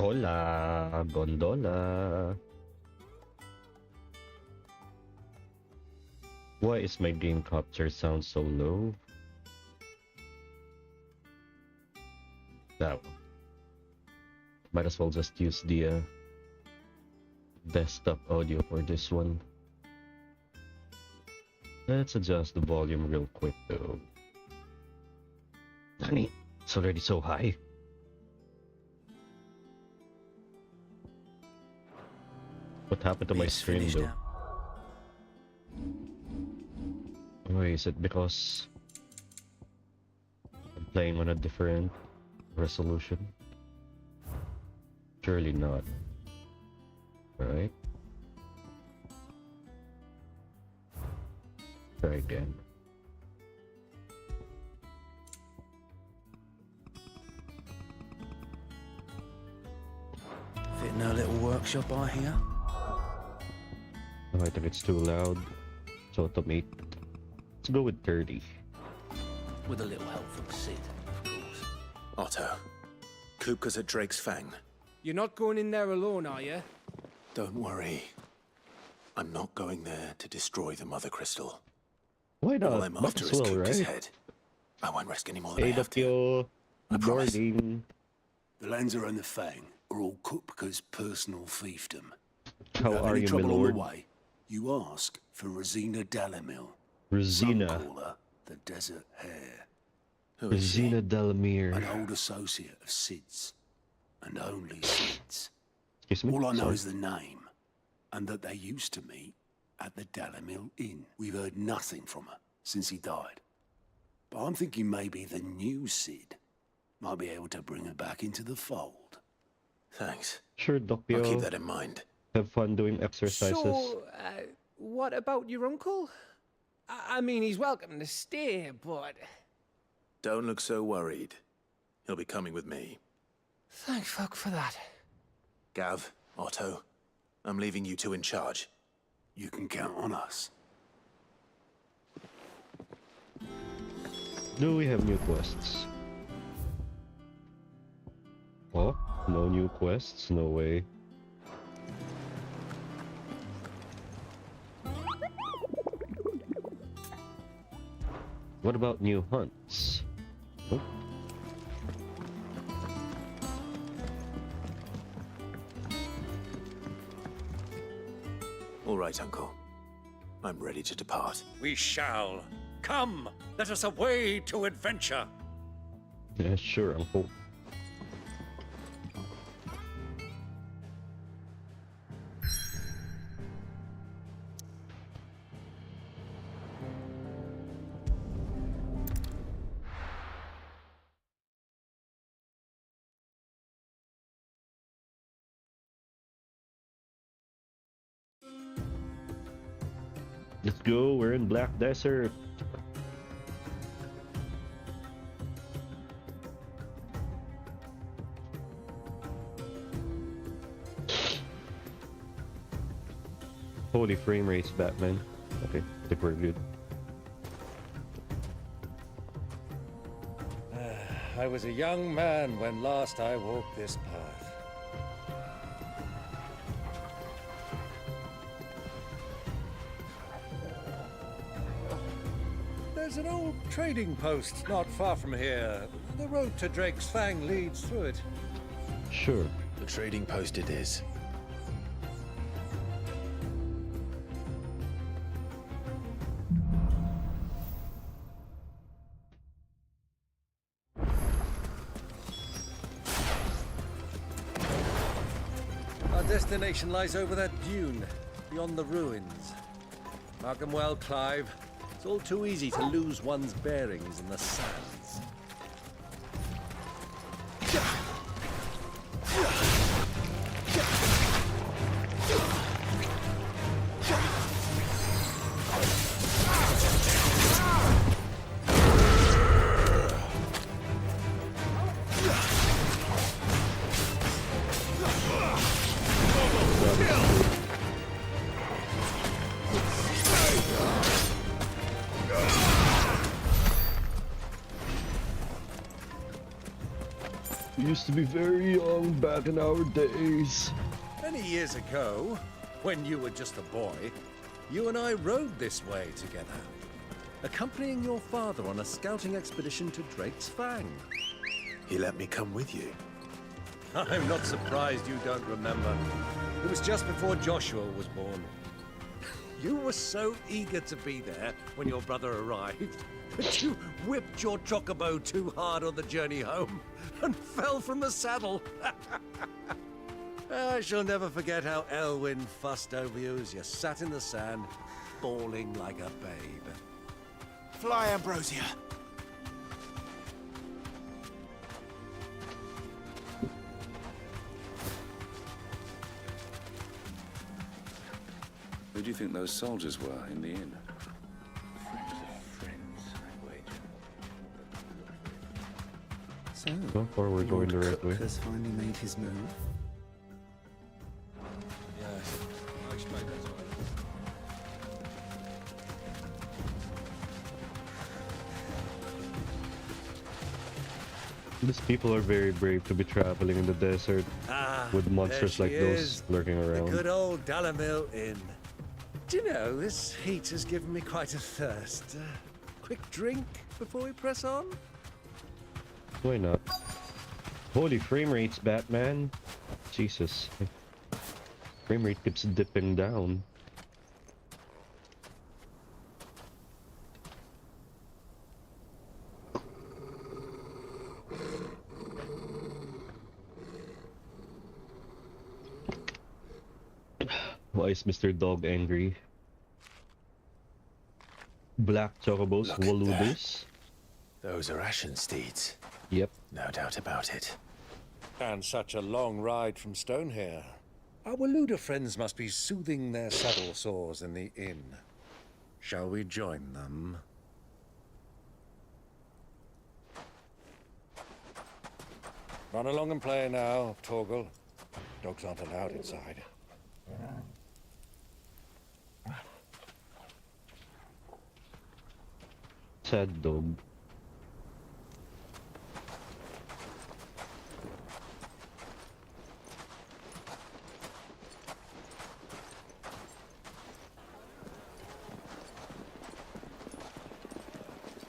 Hola, gondola. Why is my game capture sound so low? Now, might as well just use the desktop audio for this one. Let's adjust the volume real quick though. Honey, it's already so high. What happened to my stream though? Or is it because I'm playing on a different resolution? Surely not. Right? Try again. Fitting a little workshop I hear. I think it's too loud. So automate. Let's go with 30. With a little help from Sid, of course. Otto, Kupka's at Drake's Fang. You're not going in there alone, are you? Don't worry. I'm not going there to destroy the Mother Crystal. Why not? All I'm after is Kupka's head. I won't risk any more than I have to. I promise. The Lanza and the Fang are all Kupka's personal fiefdom. How are you, my trouble lord? on the way, you ask for Rosina Dalamil. Rosina. Some call her the Desert Hare. Who is she? Rosina Delamere. An old associate of Sid's. And only Sid's. Excuse me? All I know Sorry. is the name, and that they used to meet at the Dalamil Inn. We've heard nothing from her since he died. But I'm thinking maybe the new Sid might be able to bring her back into the fold. Thanks. Sure, Doppio. I'll keep that in mind. Have fun doing exercises. So, what about your uncle? I mean, he's welcome to stay, but... Don't look so worried. He'll be coming with me. Thank fuck for that. Gav, Otto, I'm leaving you two in charge. You can count on us. Do we have new quests? Oh, no new quests? No way. What about new hunts? Oh. All right, Uncle. I'm ready to depart. We shall. Come, let us away to adventure. Yeah, sure, Uncle. Let's go, we're in Black Desert. Holy frame rates, Batman. Okay, I think we're good. I was a young man when last I walked this path. There's an old trading post not far from here. The road to Drake's Fang leads through it. Sure. The trading post it is. Our destination lies over that dune, beyond the ruins. Mark 'em well, Clive. It's all too easy to lose one's bearings in the sands. We used to be very young back in our days. Many years ago, when you were just a boy, you and I rode this way together, accompanying your father on a scouting expedition to Drake's Fang. He let me come with you. I'm not surprised you don't remember. It was just before Joshua was born. You were so eager to be there when your brother arrived that you whipped your chocobo too hard on the journey home and fell from the saddle. I shall never forget how Elwyn fussed over you as you sat in the sand, bawling like a babe. Fly, Ambrosia. Who do you think those soldiers were in the inn? So, So far, we're going the right way. has finally made his move. Yes, I expect that's right. These people are very brave to be traveling in the desert with monsters there like she those is, lurking the around. good old Dalamil Inn. Do you know, this heat has given me quite a thirst. Quick drink before we press on? Why not? Holy frame rates, Batman. Jesus. Frame rate keeps dipping down. Why is Mr. Dog angry? Black chocobos, Look at Waludus. Those are Ashen steeds. Yep. No doubt about it. And such a long ride from Stonehair. Our Waluda friends must be soothing their saddle sores in the inn. Shall we join them? Run along and play now, Torgal. Dogs aren't allowed inside. Sad dog.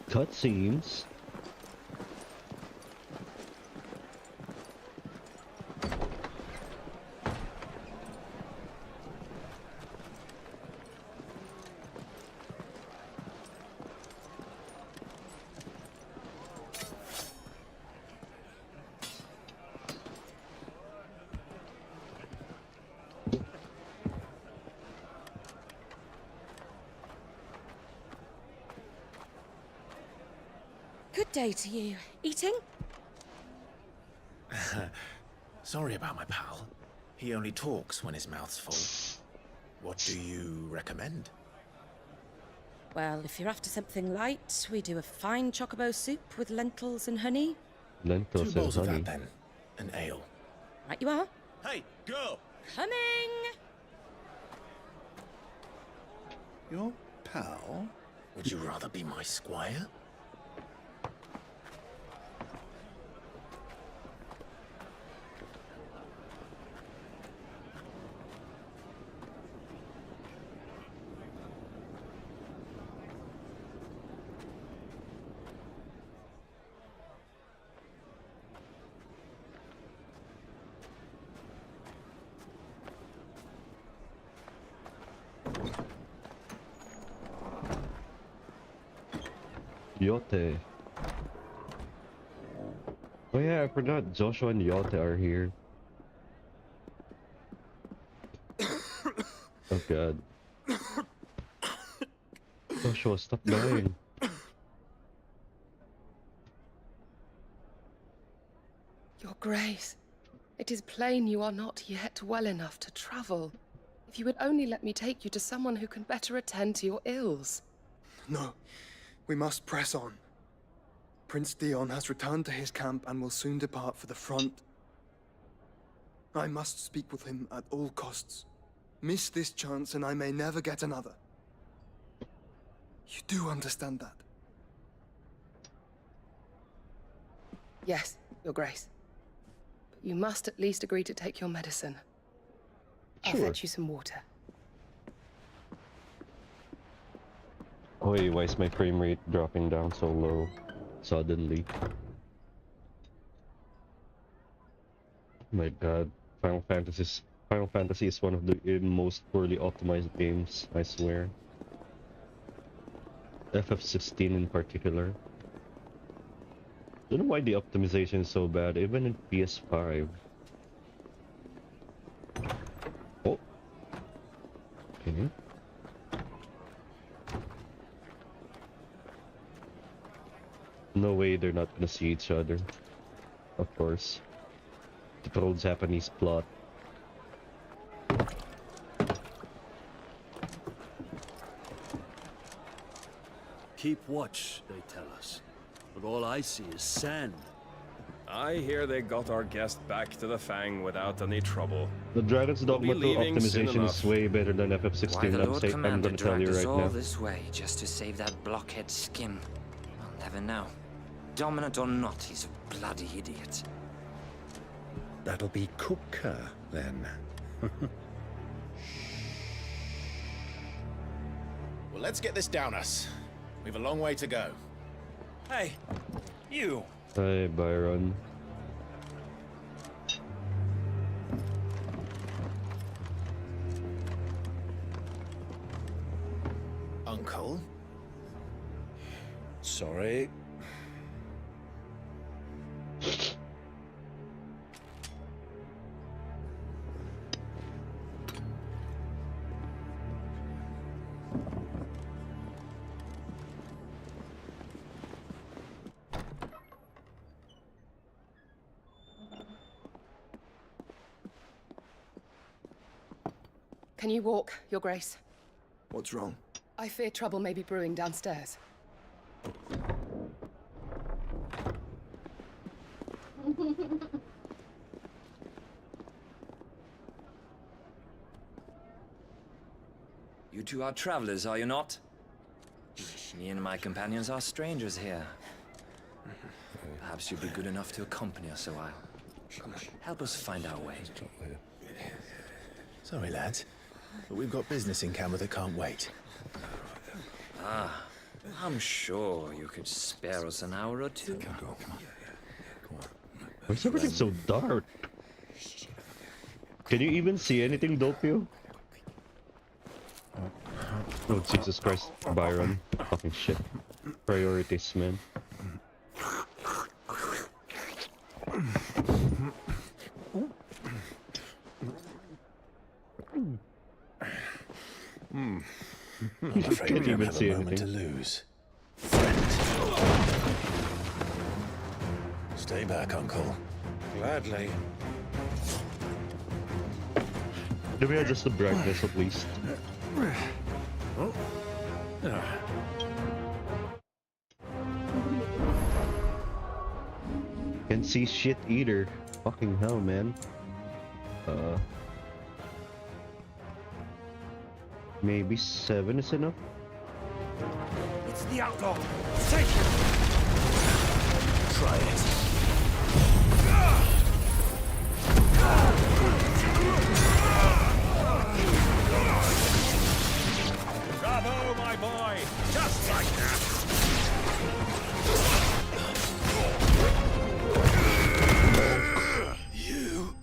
Cutscenes. Good day to you. Eating? Sorry about my pal. He only talks when his mouth's full. What do you recommend? Well, if you're after something light, we do a fine chocobo soup with lentils and honey. 2 Lentils and bowls of honey. that then. An ale. Right you are. Hey, girl! Coming! Your pal? Would you rather be my squire? Yote. Oh yeah, I forgot Joshua and Yote are here. Oh god. Joshua, stop dying. Your Grace, it is plain you are not yet well enough to travel. If you would only let me take you to someone who can better attend to your ills. No, we must press on. Prince Theon has returned to his camp and will soon depart for the front. I must speak with him at all costs. Miss this chance and I may never get another. You do understand that? Yes, Your Grace. You must at least agree to take your medicine. I'll Sure. fetch you some water. Wait, why is my frame rate dropping down so low suddenly? My god, Final Fantasy is one of the most poorly optimized games, I swear. FF16 in particular. Don't know why the optimization is so bad, even in PS5. Oh. Okay. No way they're not gonna see each other. Of course. Typical Japanese plot. Keep watch, they tell us. But all I see is sand. I hear they got our guest back to the Fang without any trouble. The Dragon's Dogma 2 leaving soon optimization is enough. way better than FF16. I'm gonna tell you right now. this way just to save that blockhead skin. I'll never know. Dominant or not, he's a bloody idiot. That'll be Cooker, then. Well, let's get this down us. We've a long way to go. Hey, you. Hey, Byron. Uncle? Sorry. Can you walk, Your Grace? What's wrong? I fear trouble may be brewing downstairs. You two are travelers, are you not? Me and my companions are strangers here. Perhaps you'd be good enough to accompany us a while. Help us find our way. Sorry, lads, but we've got business in camera that can't wait. Ah, I'm sure you could spare us an hour or two. Why is everything so dark? Can you even see anything, Doppio? Oh, Jesus Christ, Byron. Fucking shit. Priorities, man. I'm afraid Can't we don't even have see a moment to anything. lose. Stay back, Uncle. Gladly. Do we adjust the brightness at least? Can see shit either. Fucking hell, man. Maybe 7 is enough? It's the outlaw. Take him. Try it. Bravo, my boy! Just like that! You.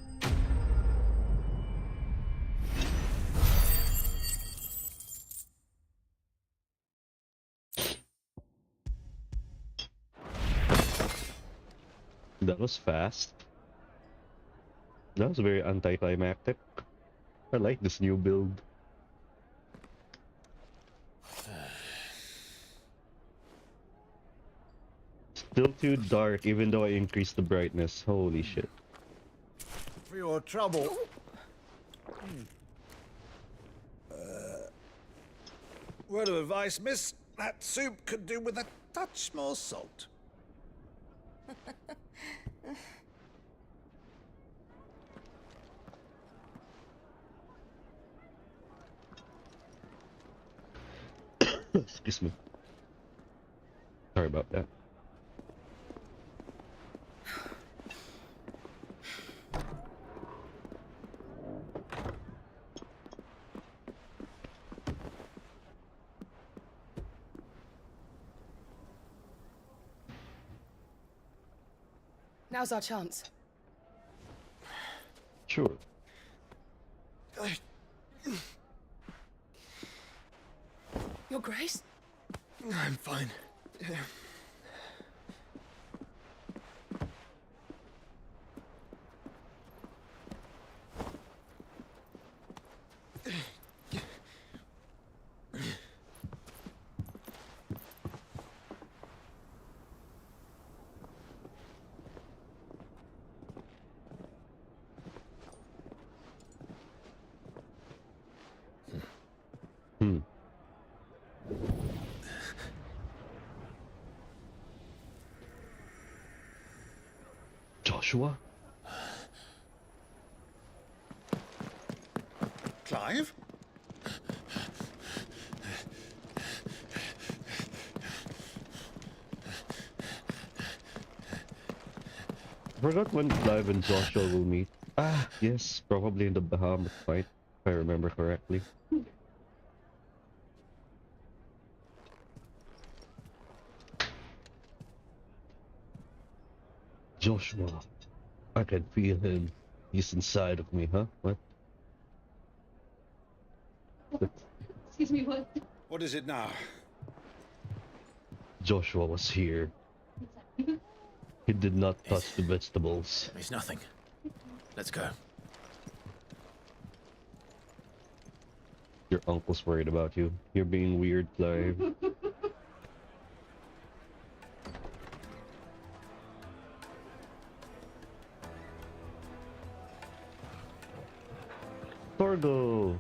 That was fast. That was very anticlimactic. I like this new build. Still too dark even though I increased the brightness. Holy shit. For your trouble. Word of advice, miss. That soup could do with a touch more salt. Excuse me. Sorry about that. Now's our chance. Sure. Your Grace? I'm fine. Joshua? Clive? I forgot when Clive and Joshua will meet. Ah, yes, probably in the Bahamut fight, if I remember correctly. Joshua. I can feel him. He's inside of me, huh? What? Excuse me, what? What is it now? Joshua was here. He did not touch the vegetables. It's nothing. Let's go. Your uncle's worried about you. You're being weird, Clive. Torgo!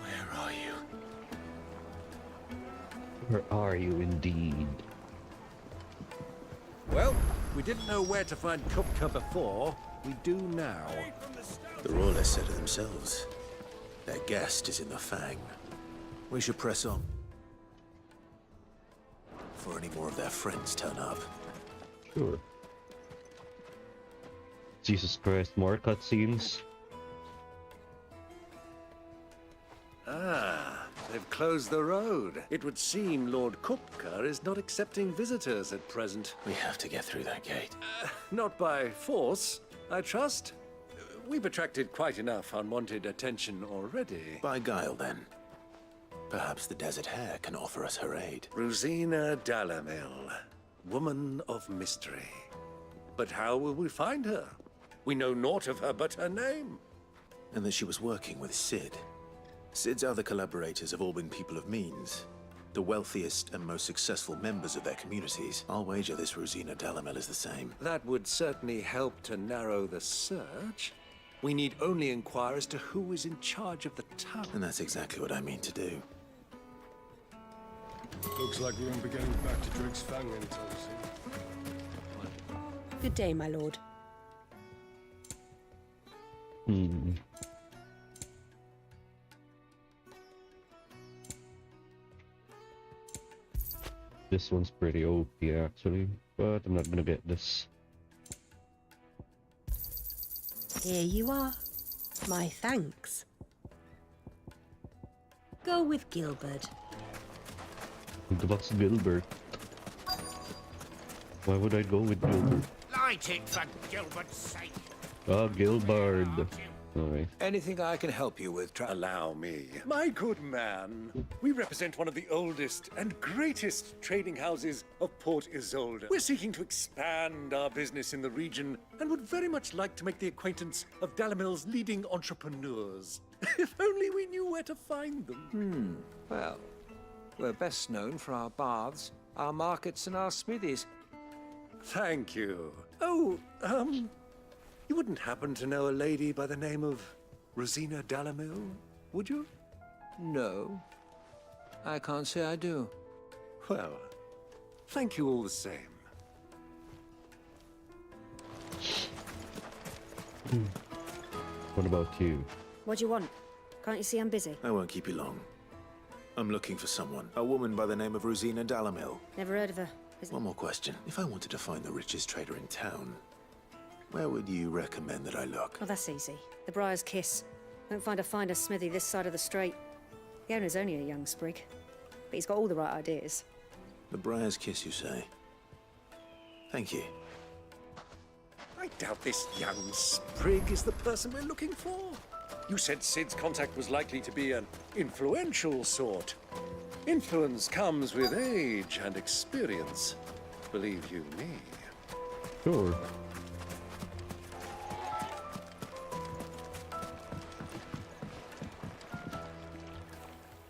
Where are you? Where are you indeed? Well, we didn't know where to find Kupka before. We do now. The Royalists said it themselves. Their guest is in the Fang. We should press on. Before any more of their friends turn up. Sure. Jesus Christ, more cutscenes? Ah, they've closed the road. It would seem Lord Kupka is not accepting visitors at present. We have to get through that gate. Not by force, I trust. We've attracted quite enough unwanted attention already. By guile, then. Perhaps the Desert Hare can offer us her aid. Rosina Dalamil, woman of mystery. But how will we find her? We know naught of her but her name. And that she was working with Cid. Cid's other collaborators have all been people of means. The wealthiest and most successful members of their communities. I'll wager this Rosina Dalamil is the same. That would certainly help to narrow the search. We need only inquire as to who is in charge of the town. And that's exactly what I mean to do. Looks like we won't be getting back to Drake's Fang anytime soon. Good day, my lord. This one's pretty OP actually, but I'm not gonna get this. Here you are. My thanks. Go with Gilbert. What's Gilbert? Why would I go with Gilbert? Light it for Gilbert's sake. Ah, Gilbard. Alright. Anything I can help you with, allow me. My good man, we represent one of the oldest and greatest trading houses of Port Isolde. We're seeking to expand our business in the region and would very much like to make the acquaintance of Dalamil's leading entrepreneurs. If only we knew where to find them. Well, we're best known for our baths, our markets, and our smithies. Thank you. Oh, you wouldn't happen to know a lady by the name of Rosina Dalamil, would you? No, I can't say I do. Well, thank you all the same. What about you? What do you want? Can't you see I'm busy? I won't keep you long. I'm looking for someone. A woman by the name of Rosina Dalamil. Never heard of her. One more question. If I wanted to find the richest trader in town, where would you recommend that I look? Oh, that's easy. The Briar's Kiss. Won't find a finer smithy this side of the strait. The owner's only a young sprig, but he's got all the right ideas. The Briar's Kiss, you say? Thank you. I doubt this young sprig is the person we're looking for. You said Sid's contact was likely to be an influential sort. Influence comes with age and experience. Believe you me. Sure.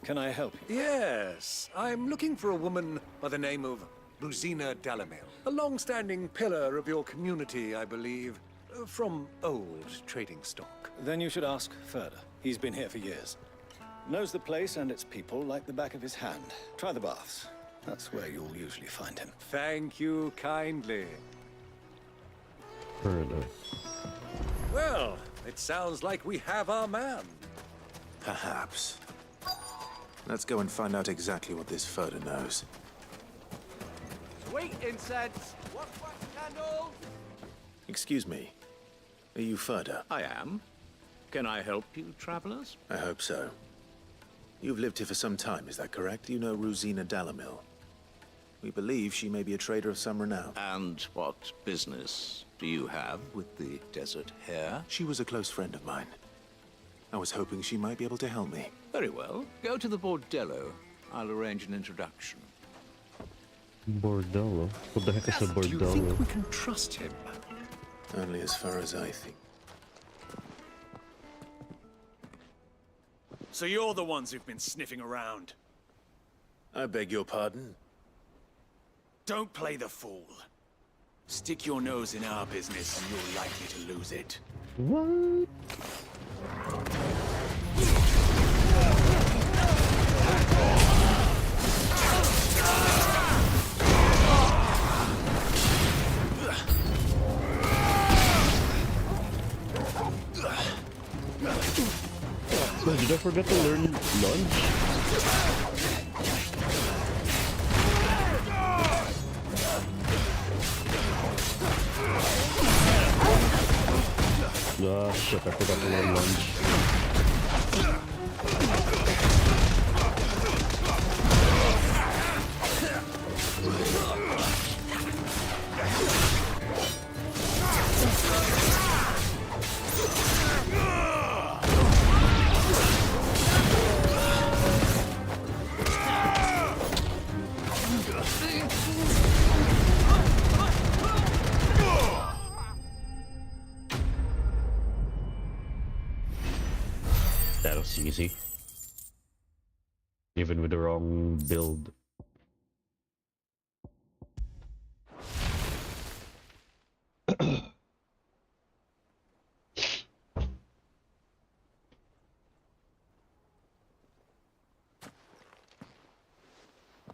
Can I help you? Yes. I'm looking for a woman by the name of Rosina Dalamil. A long-standing pillar of your community, I believe. From old trading stock. Then you should ask Furder. He's been here for years. Knows the place and its people like the back of his hand. Try the baths. That's where you'll usually find him. Thank you kindly. Further. Well, it sounds like we have our man. Perhaps. Let's go and find out exactly what this Furder knows. Sweet incense. What wax candles? Excuse me. Are you Furder? I am. Can I help you, travelers? I hope so. You've lived here for some time, is that correct? You know Rosina Dalamil. We believe she may be a trader of some renown. And what business do you have with the desert hare? She was a close friend of mine. I was hoping she might be able to help me. Very well. Go to the bordello. I'll arrange an introduction. Bordello? What the heck is a bordello? Do you think we can trust him? Only as far as I think. So you're the ones who've been sniffing around? I beg your pardon? Don't play the fool. Stick your nose in our business and you're likely to lose it. What? So did I forget to learn lunge? Ah, shit, I forgot to learn lunge. That was easy. Even with the wrong build.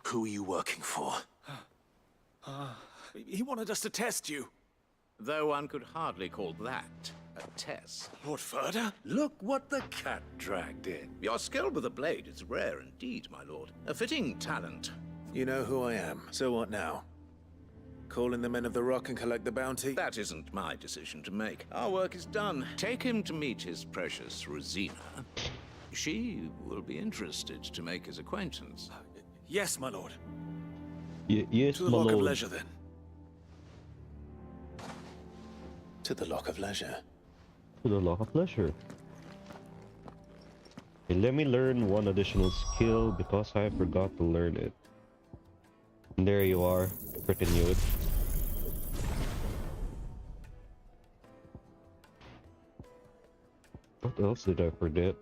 Who are you working for? He wanted us to test you. Though one could hardly call that a test. Lord Furder? Look what the cat dragged in. Your skill with a blade is rare indeed, my lord. A fitting talent. You know who I am. So what now? Call in the men of the Rock and collect the bounty? That isn't my decision to make. Our work is done. Take him to meet his precious Rosina. She will be interested to make his acquaintance. Yes, my lord. Yes, to the my Lock lord. of Leisure, then. To the Lock of Leisure. To the Lock of Leisure. Okay, let me learn one additional skill because I forgot to learn it. And there you are. Freaking knew it. What else did I forget?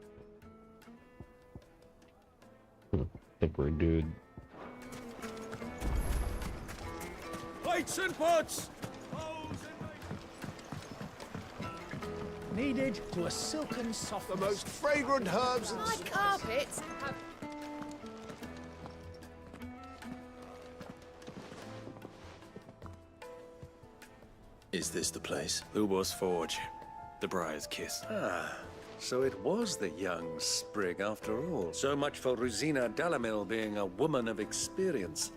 I think we're good. Lights and butts! Needed to a silken soft. The most fragrant herbs and My carpets have... Is this the place? Ubor's Forge. The Briar's Kiss. So it was the young sprig after all. So much for Rosina Delamil being a woman of experience.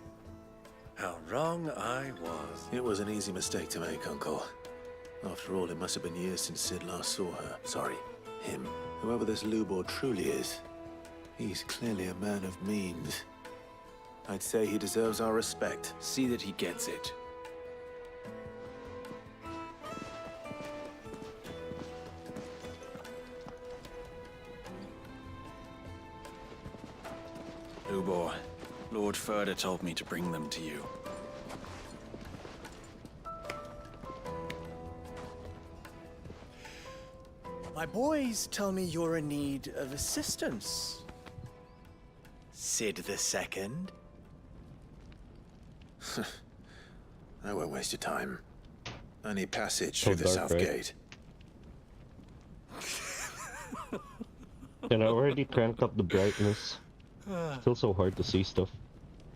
How wrong I was. It was an easy mistake to make, Uncle. After all, it must have been years since Sid last saw her. Sorry, him. Whoever this Lubor truly is, he's clearly a man of means. I'd say he deserves our respect. See that he gets it. Lubor, Lord Furder told me to bring them to you. My boys tell me you're in need of assistance. Sid II? I won't waste your time. I need passage through the south gate. Can I already crank up the brightness? Still so hard to see stuff.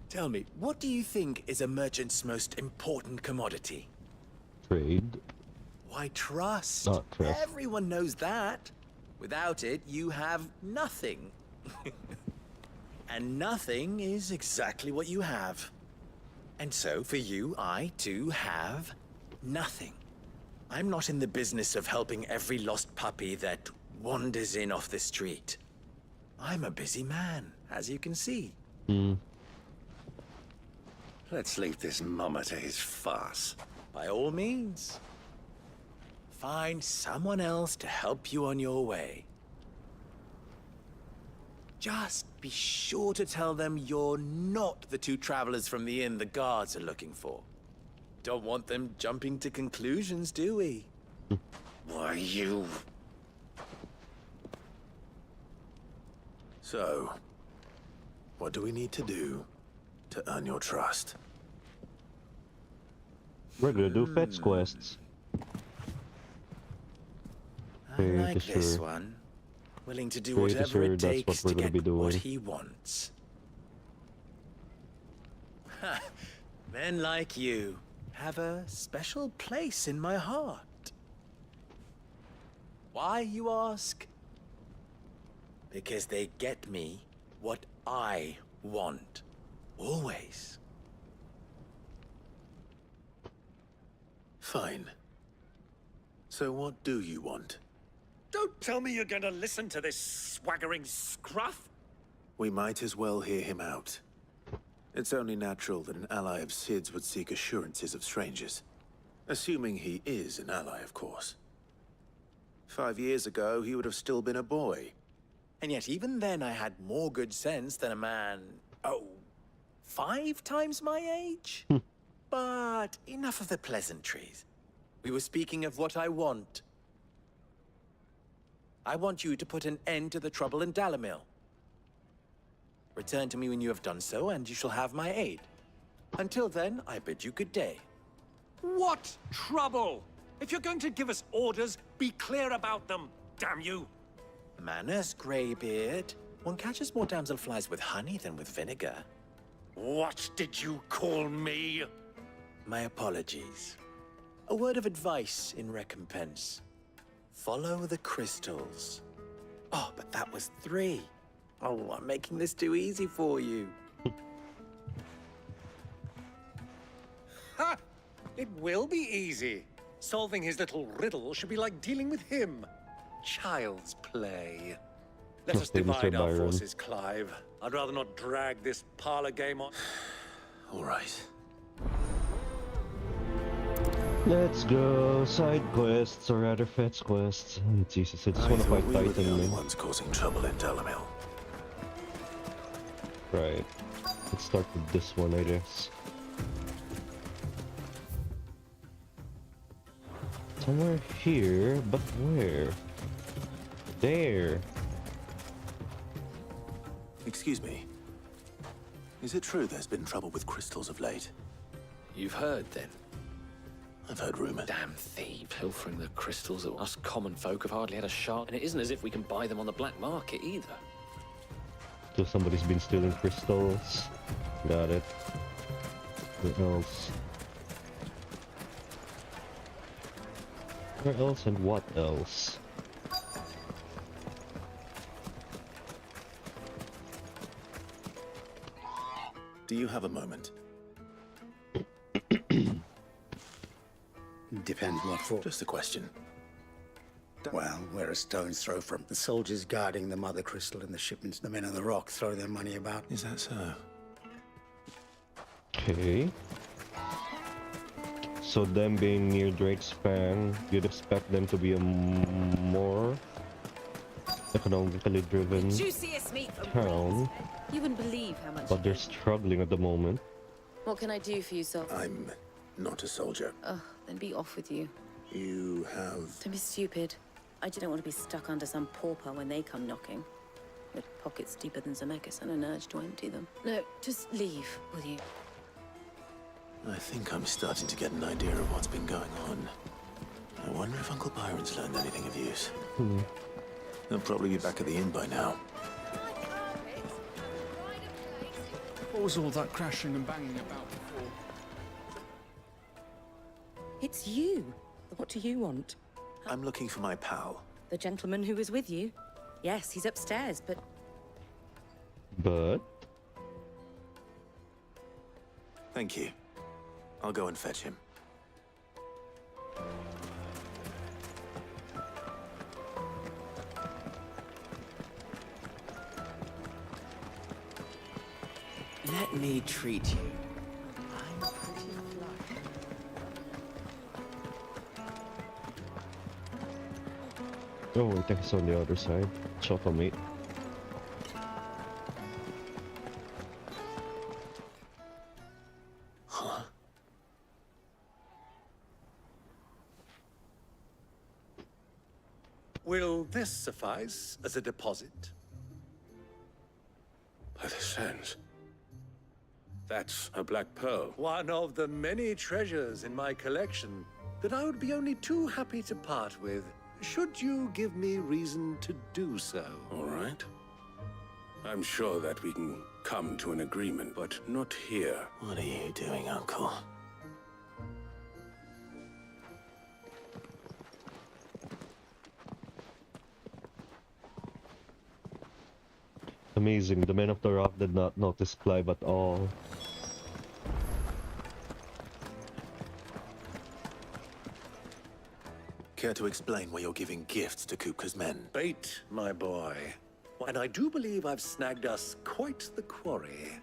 Tell me, what do you think is a merchant's most important commodity? Trade. Why, trust. Not trust. Everyone knows that. Without it, you have nothing. And nothing is exactly what you have. And so, for you, I, too, have nothing. I'm not in the business of helping every lost puppy that wanders in off the street. I'm a busy man, as you can see. Let's leave this mummer to his farce. By all means. Find someone else to help you on your way. Just be sure to tell them you're not the two travelers from the inn the guards are looking for. Don't want them jumping to conclusions, do we? Why, you... So, what do we need to do to earn your trust? We're gonna do fetch quests. I like this one. Willing to do whatever it takes to get what he wants. Men like you have a special place in my heart. Why, you ask? Because they get me what I want. Always. Fine. So what do you want? Don't tell me you're going to listen to this swaggering scruff. We might as well hear him out. It's only natural that an ally of Sid's would seek assurances of strangers. Assuming he is an ally, of course. 5 years ago, he would have still been a boy. And yet even then I had more good sense than a man, 5 times my age? But enough of the pleasantries. We were speaking of what I want. I want you to put an end to the trouble in Dalamil. Return to me when you have done so, and you shall have my aid. Until then, I bid you good day. What trouble? If you're going to give us orders, be clear about them, damn you! Manners, Greybeard. One catches more damselflies with honey than with vinegar. What did you call me? My apologies. A word of advice in recompense. Follow the crystals. Oh, but that was 3. Oh, I'm making this too easy for you. Ha! It will be easy. Solving his little riddle should be like dealing with him. Child's play. Let us divide our forces, Clive. I'd rather not drag this parlor game on. All right. Let's go. Side quests, or rather fetch quests. Jesus, I just want to fight we were the Titan, only man. ones causing trouble in Dalamil. Right. Let's start with this one, I guess. Somewhere here, but where? There. Excuse me. Is it true there's been trouble with crystals of late? You've heard, then? I've heard rumors. Damn thief, pilfering the crystals that us common folk have hardly had a shot, and it isn't as if we can buy them on the black market either. So somebody's been stealing crystals. Got it. What else? Where else and what else? Do you have a moment? Depends what for. Just a question. Well, we're a stone's throw from the soldiers guarding the Mother Crystal and the shipments. The men on the rock throw their money about. Is that so? Okay. So them being near Drake's Fang, you'd expect them to be a more economically driven Juiciest meat from town, You wouldn't believe how much. but they're struggling at the moment. What can I do for you, sir? I'm not a soldier. Oh, then be off with you. You have... Don't be stupid. I didn't want to be stuck under some pauper when they come knocking. With pockets deeper than Zemeckis and an urge to empty them. No, just leave, will you? I think I'm starting to get an idea of what's been going on. I wonder if Uncle Byron's learned anything of use. They'll probably be back at the inn by now. What was all that crashing and banging about before? It's you. What do you want? I'm looking for my pal. The gentleman who was with you? Yes, he's upstairs, but... But? Thank you. I'll go and fetch him. Let me treat you. I'm pretty flush. Oh, I think it's on the other side. Chopper mate. Huh? Will this suffice as a deposit? By the sands. That's a black pearl. One of the many treasures in my collection that I would be only too happy to part with, should you give me reason to do so. All right. I'm sure that we can come to an agreement, but not here. What are you doing, Uncle? Amazing, the men of the rock did not notice Clive at all. Care to explain why you're giving gifts to Kupka's men? Bait, my boy. And I do believe I've snagged us quite the quarry.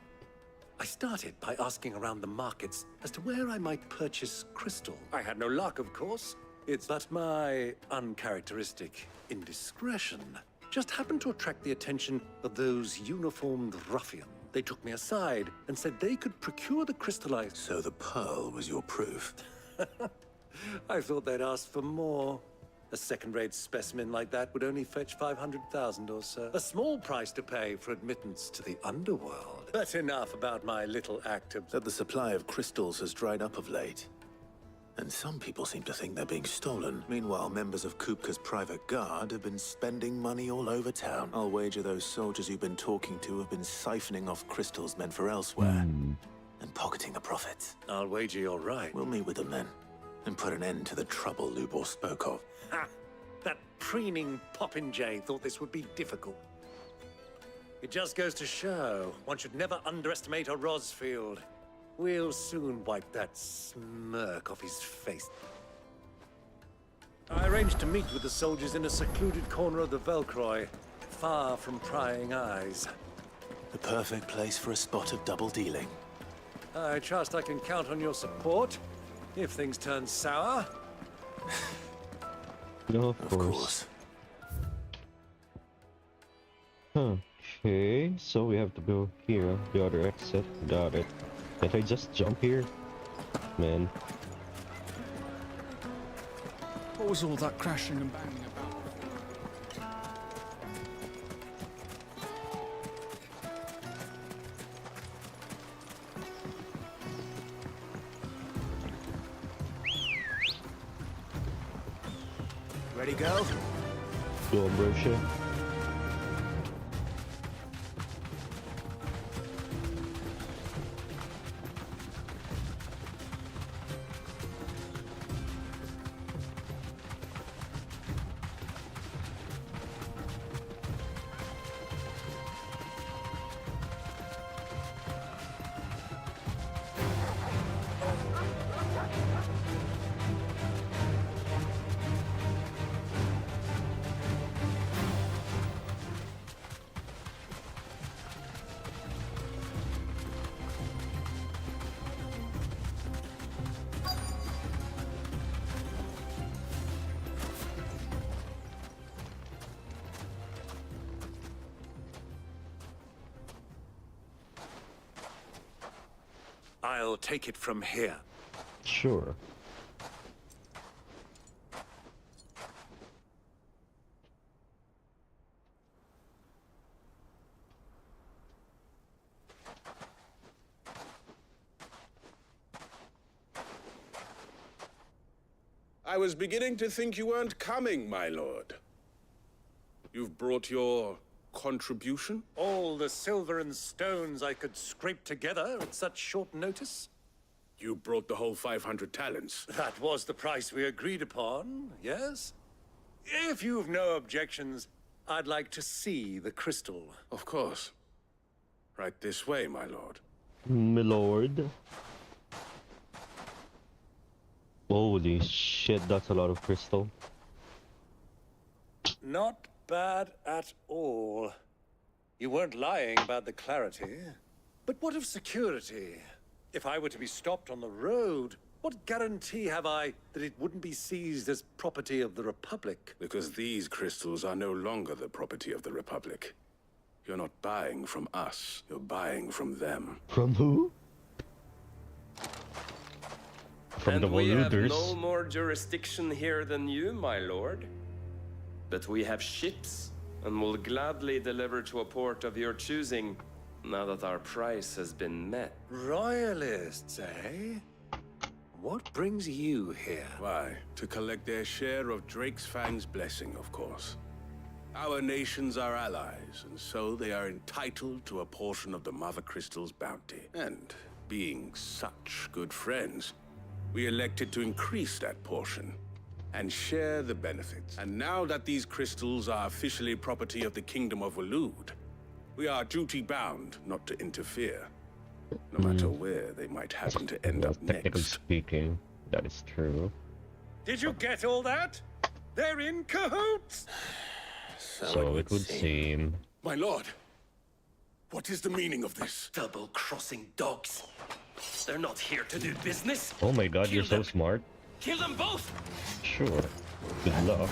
I started by asking around the markets as to where I might purchase crystal. I had no luck, of course. It's but my uncharacteristic indiscretion just happened to attract the attention of those uniformed ruffians. They took me aside and said they could procure the crystallized... So the pearl was your proof? I thought they'd ask for more. A second-rate specimen like that would only fetch 500,000 or so. A small price to pay for admittance to the underworld. But enough about my little act of... That the supply of crystals has dried up of late. And some people seem to think they're being stolen. Meanwhile, members of Kupka's private guard have been spending money all over town. I'll wager those soldiers you've been talking to have been siphoning off crystals meant for elsewhere. And pocketing the profits. I'll wager you're right. We'll meet with them then. And put an end to the trouble Lubor spoke of. Ha! That preening popinjay thought this would be difficult. It just goes to show one should never underestimate a Rosfield. We'll soon wipe that smirk off his face. I arranged to meet with the soldiers in a secluded corner of the Velcroy, far from prying eyes. The perfect place for a spot of double dealing. I trust I can count on your support if things turn sour. No, of course. Okay, so we have to go here, the other exit. Got it. Can't I just jump here? Man. What was all that crashing and banging about before? Ready, go? Go on, bro, shit. I'll take it from here. Sure. I was beginning to think you weren't coming, my lord. You've brought your contribution? All the silver and stones I could scrape together at such short notice? You brought the whole 500 talents. That was the price we agreed upon, yes? If you've no objections, I'd like to see the crystal. Of course. Right this way, my lord. My lord. Holy shit, that's a lot of crystal. Not bad at all. You weren't lying about the clarity. But what of security? If I were to be stopped on the road, what guarantee have I that it wouldn't be seized as property of the Republic? Because these crystals are no longer the property of the Republic. You're not buying from us, you're buying from them. From who? From the we have Waluders. no more jurisdiction here than you, my lord. But we have ships, and will gladly deliver to a port of your choosing, now that our price has been met. Royalists, eh? What brings you here? Why? To collect their share of Drake's Fang's blessing, of course. Our nations are allies, and so they are entitled to a portion of the Mother Crystal's bounty. And being such good friends, we elected to increase that portion and share the benefits. And now that these crystals are officially property of the Kingdom of Walud, we are duty-bound not to interfere, no matter where they might happen to end up Technically next. speaking, that is true. Did you get all that? They're in cahoots! So it would seem. My lord, what is the meaning of this? Double-crossing dogs. They're not here to do business. Oh my god, you're so smart. Kill them both! Sure. Good luck.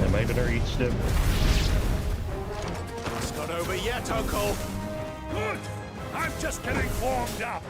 Am I gonna reach them? It's not over yet, Uncle. Good. I'm just getting warmed up.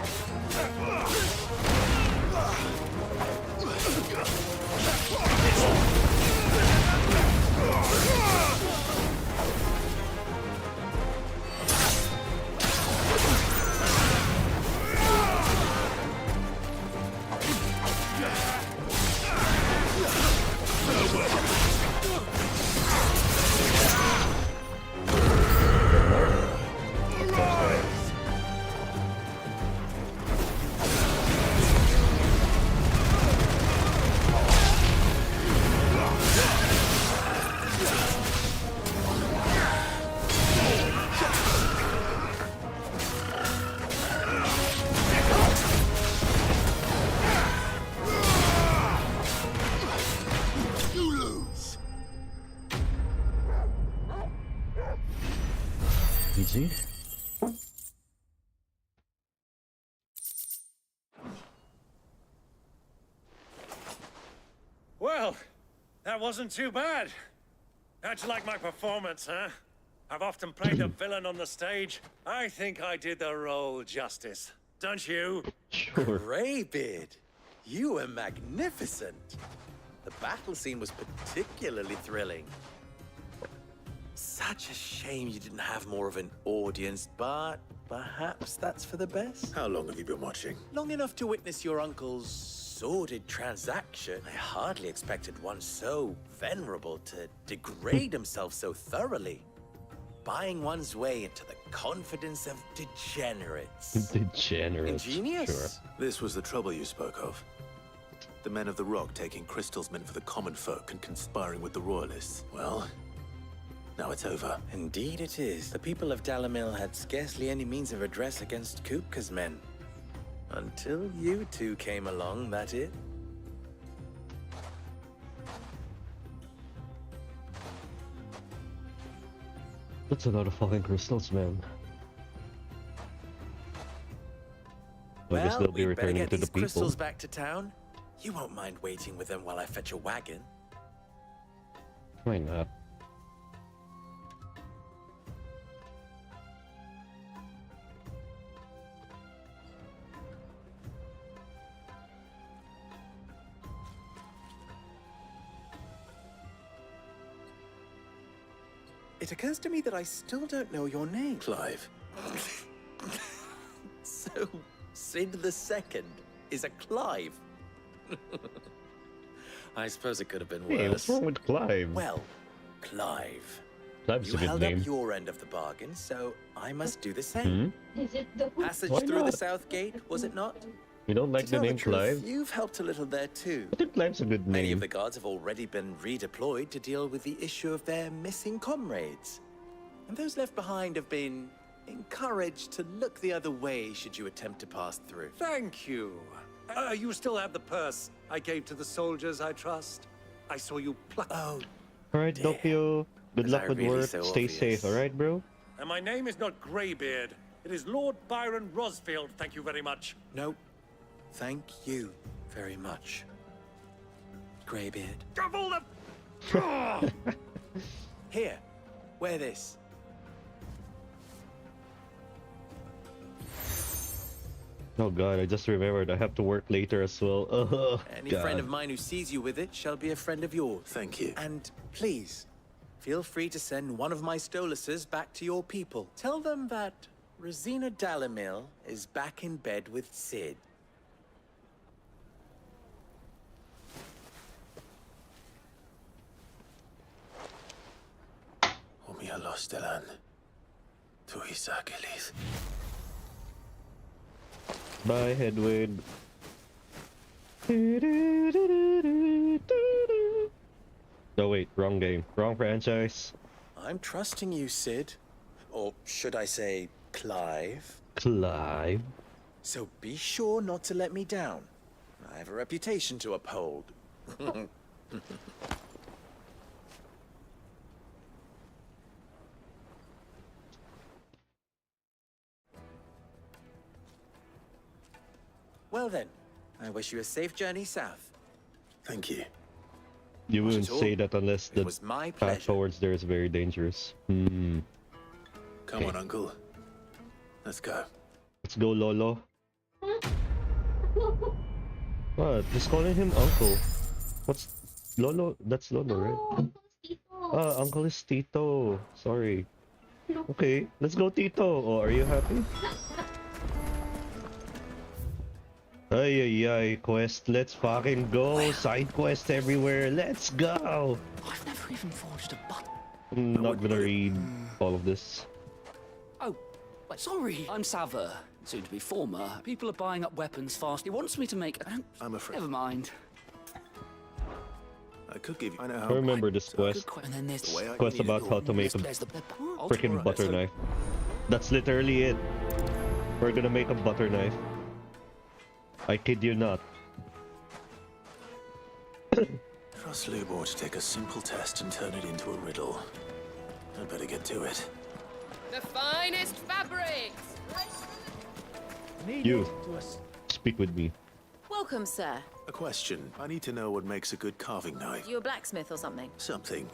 Easy. Well, that wasn't too bad. How'd you like my performance, huh? I've often played a villain on the stage. I think I did the role justice. Don't you? Sure. Greybeard, you were magnificent. The battle scene was particularly thrilling. Such a shame you didn't have more of an audience, but perhaps that's for the best. How long have you been watching? Long enough to witness your uncle's sordid transaction. I hardly expected one so venerable to degrade himself so thoroughly. Buying one's way into the confidence of degenerates. Degenerates. Ingenious? Sure. This was the trouble you spoke of. The men of the Rock taking crystals meant for the common folk and conspiring with the Royalists. Well, now it's over. Indeed it is. The people of Dalamil had scarcely any means of redress against Kupka's men. Until you two came along, that is. That's a lot of fucking crystals, man. I guess they'll be we'd better returning get to the these people. crystals back to town. You won't mind waiting with them while I fetch a wagon. Why not? It occurs to me that I still don't know your name. Clive. So, Sid the Second is a Clive? I suppose it could have been worse. Hey, what's wrong with Clive? Well, Clive. Clive's You a good held name. up your end of the bargain, so I must do the same. Is it the Passage Why through the not? South Gate, was it not? You don't like To the tell name truth, Clive? You've helped a little there too. I think Clive's a good Many of name. the guards have already been redeployed to deal with the issue of their missing comrades. And those left behind have been encouraged to look the other way should you attempt to pass through. Thank you. You still have the purse I gave to the soldiers, I trust? I saw you pluck. Oh, Alright, Doppio. Good Was luck I with really work. so Stay obvious? safe, alright, bro? And my name is not Greybeard. It is Lord Byron Rosfield, thank you very much. No, thank you very much, Greybeard. Of all the... Here, wear this. Oh god, I just remembered I have to work later as well. Oh, Any god. friend of mine who sees you with it shall be a friend of yours. Thank you. And please, feel free to send one of my Stoluses back to your people. Tell them that Rosina Dalamil is back in bed with Sid. Omia Lostelan. Tu Isakelis. Bye, Headwind. No, wait, wrong game. Wrong franchise. I'm trusting you, Sid. Or should I say, Clive? Clive. So be sure not to let me down. I have a reputation to uphold. Well then, I wish you a safe journey south. Thank you. You Not wouldn't at all. say that unless the was my path pleasure. towards there is very dangerous. Hmm. Come on, Uncle. Let's go. Let's go, Lolo. What? Just calling him Uncle. What's Lolo? That's Lolo, right? Ah, Uncle is Tito. Sorry. Okay, let's go, Tito. Oh, are you happy? Ay, ay, ay, quest. Let's fucking go. Side quest everywhere. Let's go. I've never even forged a button. I'm not gonna read all of this. Oh, wait, sorry. I'm Sava, soon to be former. People are buying up weapons fast. He wants me to make. I'm afraid. Never mind. I could give you. I know I how. remember this quest. And then there's Quest about how to make a freaking butter knife. That's literally it. We're gonna make a butter knife. I kid you not. Trust Lubor to take a simple test and turn it into a riddle. I'd better get to it. The finest fabrics! You, speak with me. Welcome, sir. A question. I need to know what makes a good carving knife. You a blacksmith or something? Something,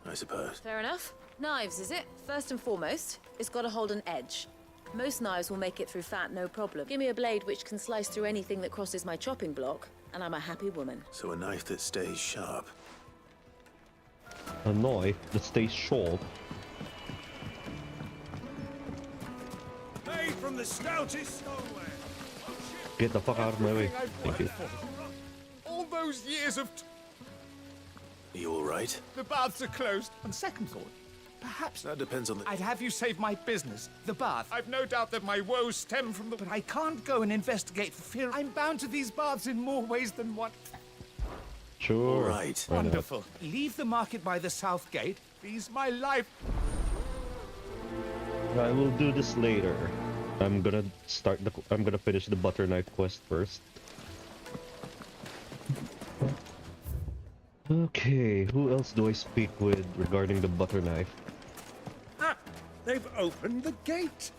I suppose. Fair enough. Knives, is it? First and foremost, it's got to hold an edge. Most knives will make it through fat, no problem. Give me a blade which can slice through anything that crosses my chopping block, and I'm a happy woman. So a knife that stays sharp. A knife that stays short. Made from the stoutest stoneware. Get the fuck out of my way. Thank you. All those years of... Are you alright? The baths are closed. On second thought, perhaps... That depends on the... I'd have you save my business, the bath. I've no doubt that my woes stem from the... But I can't go and investigate for fear I'm bound to these baths in more ways than one. Sure. Right. Why not? Wonderful. Leave the market by the south gate. Please, my life. I will do this later. I'm gonna finish the butter knife quest first. Okay, who else do I speak with regarding the butter knife? Ah, they've opened the gate.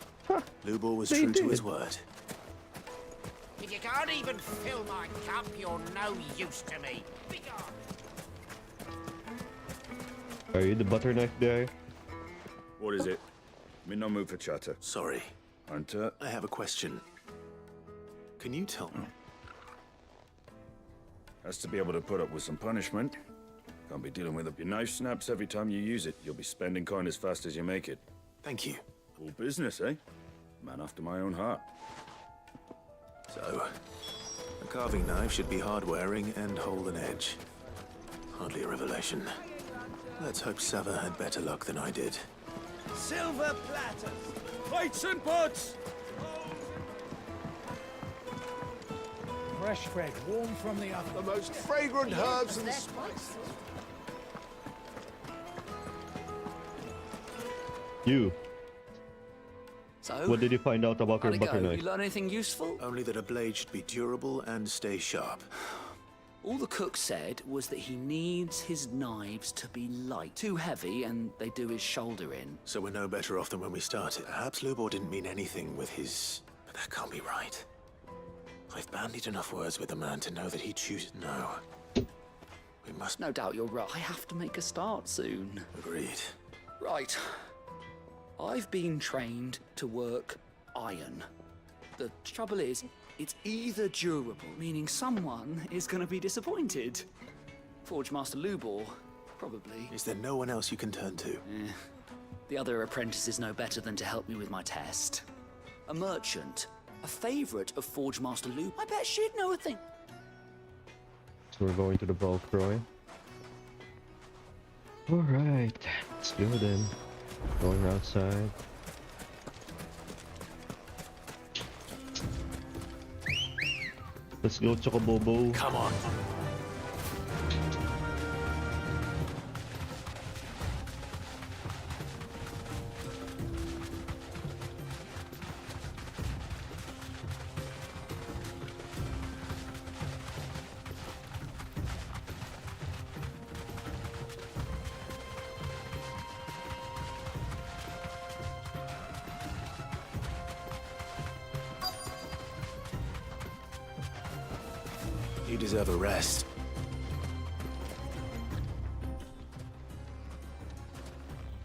Lubor was They true to did. his word. If If you can't even fill my cup, you're no use to me. Begone! Are you the butter knife guy? What is it? I'm in no mood for chatter. Sorry. Hunter? I have a question. Can you tell me? Has to be able to put up with some punishment. Can't be dealing with it. Your knife snaps every time you use it. You'll be spending coin as fast as you make it. Thank you. All business, eh? Man after my own heart. So, a carving knife should be hard-wearing and hold an edge. Hardly a revelation. Let's hope Sava had better luck than I did. Silver platters! Plates and pots! Fresh bread, warm from the oven. The most fragrant herbs and spices. You. So, What did you find out about your how'd it butter go? knife? You learn anything useful? Only that a blade should be durable and stay sharp. All the cook said was that he needs his knives to be light. Too heavy, and they do his shoulder in. So we're no better off than when we started. Perhaps Lubor didn't mean anything with his... But that can't be right. I've bandied enough words with the man to know that he chooses no. We must... No doubt you're right. I have to make a start soon. Agreed. Right. I've been trained to work iron. The trouble is, it's either durable, meaning someone is going to be disappointed. Forge Master Lubor, probably. Is there no one else you can turn to? The other apprentices know better than to help me with my test. A merchant, a favourite of Forge Master Lubor. I bet she'd know a thing. So we're going to the bulk, Roy. Alright, let's go then. Going outside. Let's go, Chocobobo. Come on. You deserve a rest.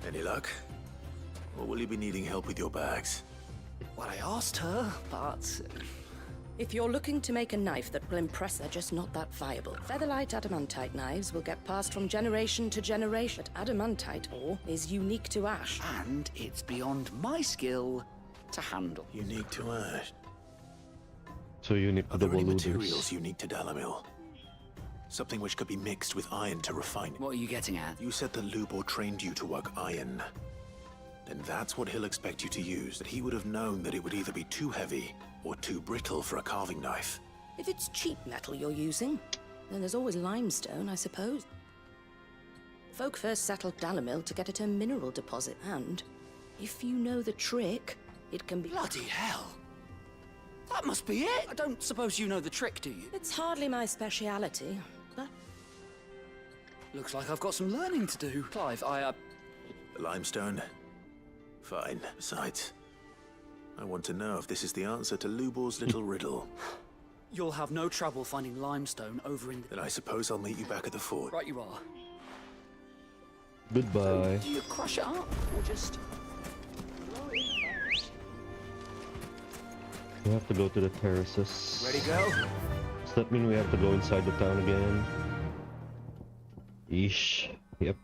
Any luck? Or will you be needing help with your bags? Well, I asked her, but... If you're looking to make a knife that will impress, they're just not that viable. Featherlight adamantite knives will get passed from generation to generation, but adamantite ore is unique to ash. And it's beyond my skill to handle. Unique to ash? So you need Are there any double materials loaders. unique to Dalamil? Something which could be mixed with iron to refine it. What are you getting at? You said that Lubor trained you to work iron. Then that's what he'll expect you to use. That he would have known that it would either be too heavy or too brittle for a carving knife. If it's cheap metal you're using, then there's always limestone, I suppose. Folk first settled Dalamil to get at a mineral deposit, and if you know the trick, it can be... Bloody hell! That must be it! I don't suppose you know the trick, do you? It's hardly my speciality, but... Looks like I've got some learning to do. Clive, The limestone? Fine. Besides, I want to know if this is the answer to Lubor's little riddle. You'll have no trouble finding limestone over in the... Then I suppose I'll meet you back at the fort. Right you are. Goodbye. Do you crush it up, or just... We have to go to the terraces. Ready, go? Does that mean we have to go inside the town again? Yeesh. Yep.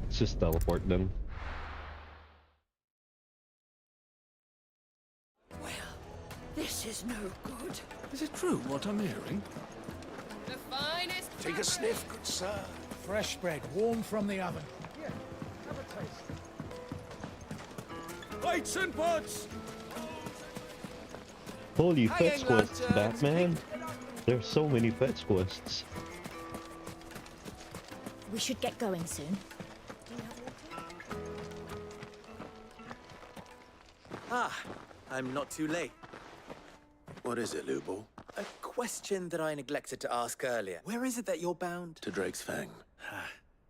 Let's just teleport them. This is no good. Is it true what I'm hearing? The finest. Take a sniff, good sir. Fresh bread, warm from the oven. Here, have a taste. Plates and pots! Holy Hanging fetch quests, lanterns, Batman! There's so many fetch quests. We should get going soon. Ah, I'm not too late. What is it, Lubor? A question that I neglected to ask earlier. Where is it that you're bound? To Drake's Fang.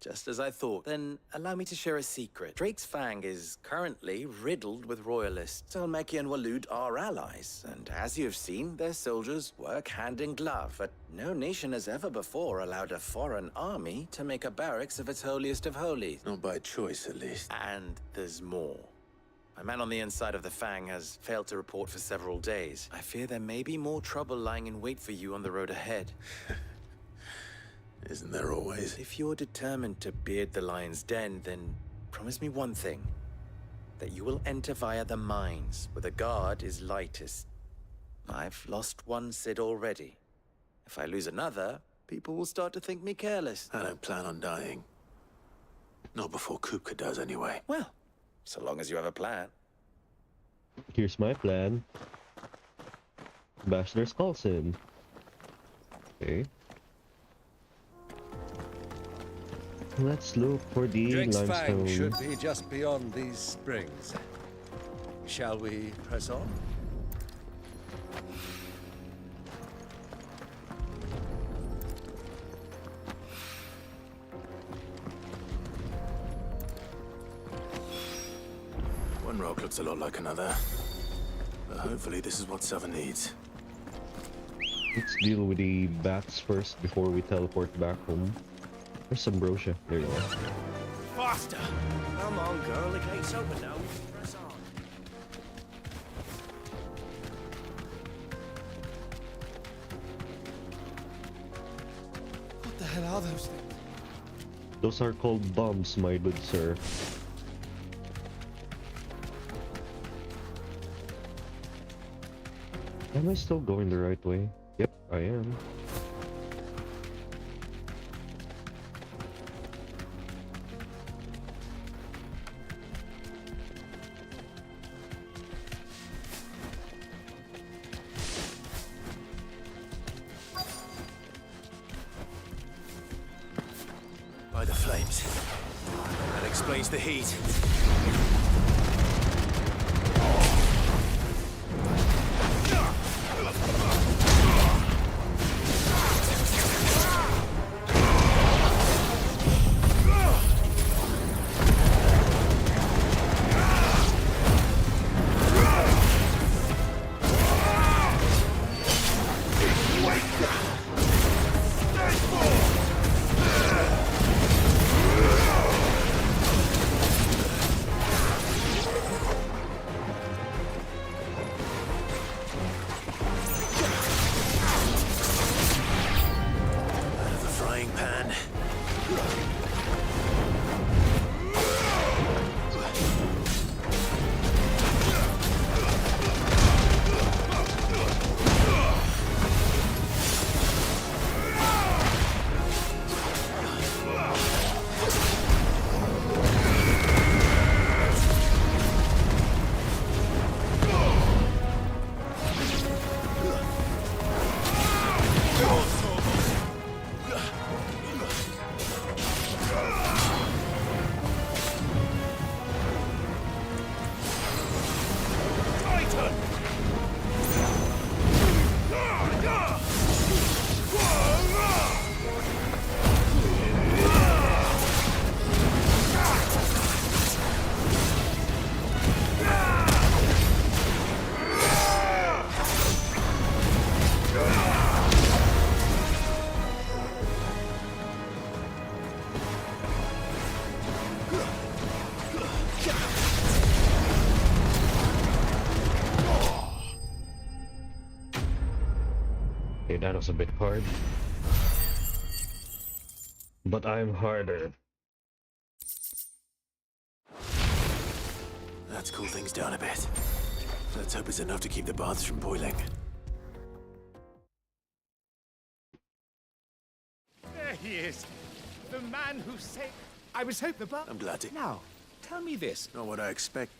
Just as I thought. Then allow me to share a secret. Drake's Fang is currently riddled with royalists. Selmeki and Walud are allies, and as you've seen, their soldiers work hand in glove. But no nation has ever before allowed a foreign army to make a barracks of its holiest of holies. Not by choice, at least. And there's more. A man on the inside of the Fang has failed to report for several days. I fear there may be more trouble lying in wait for you on the road ahead. Isn't there always? If you're determined to beard the lion's den, then promise me one thing. That you will enter via the mines, where the guard is lightest. I've lost one Cid already. If I lose another, people will start to think me careless. I don't plan on dying. Not before Kupka does, anyway. Well, so long as you have a plan. Here's my plan. Ambassador Skalsin. Okay. Let's look for the Drake's limestone. Fang should be just beyond these springs. Shall we press on? One rock looks a lot like another. But hopefully this is what Southern needs. Let's deal with the bats first before we teleport back home. There's some brochure. There you go. Faster! Come on, girl. The gate's open now. We can press on. What the hell are those things? Those are called bombs, my good sir. Am I still going the right way? Yep, I am. By the flames. That explains the heat. Okay, that was a bit hard. But I'm harder. Let's cool things down a bit. Let's hope it's enough to keep the baths from boiling. There he is. The man who saved... I was hoping the I'm glad to... Now, tell me this. Not what I expect.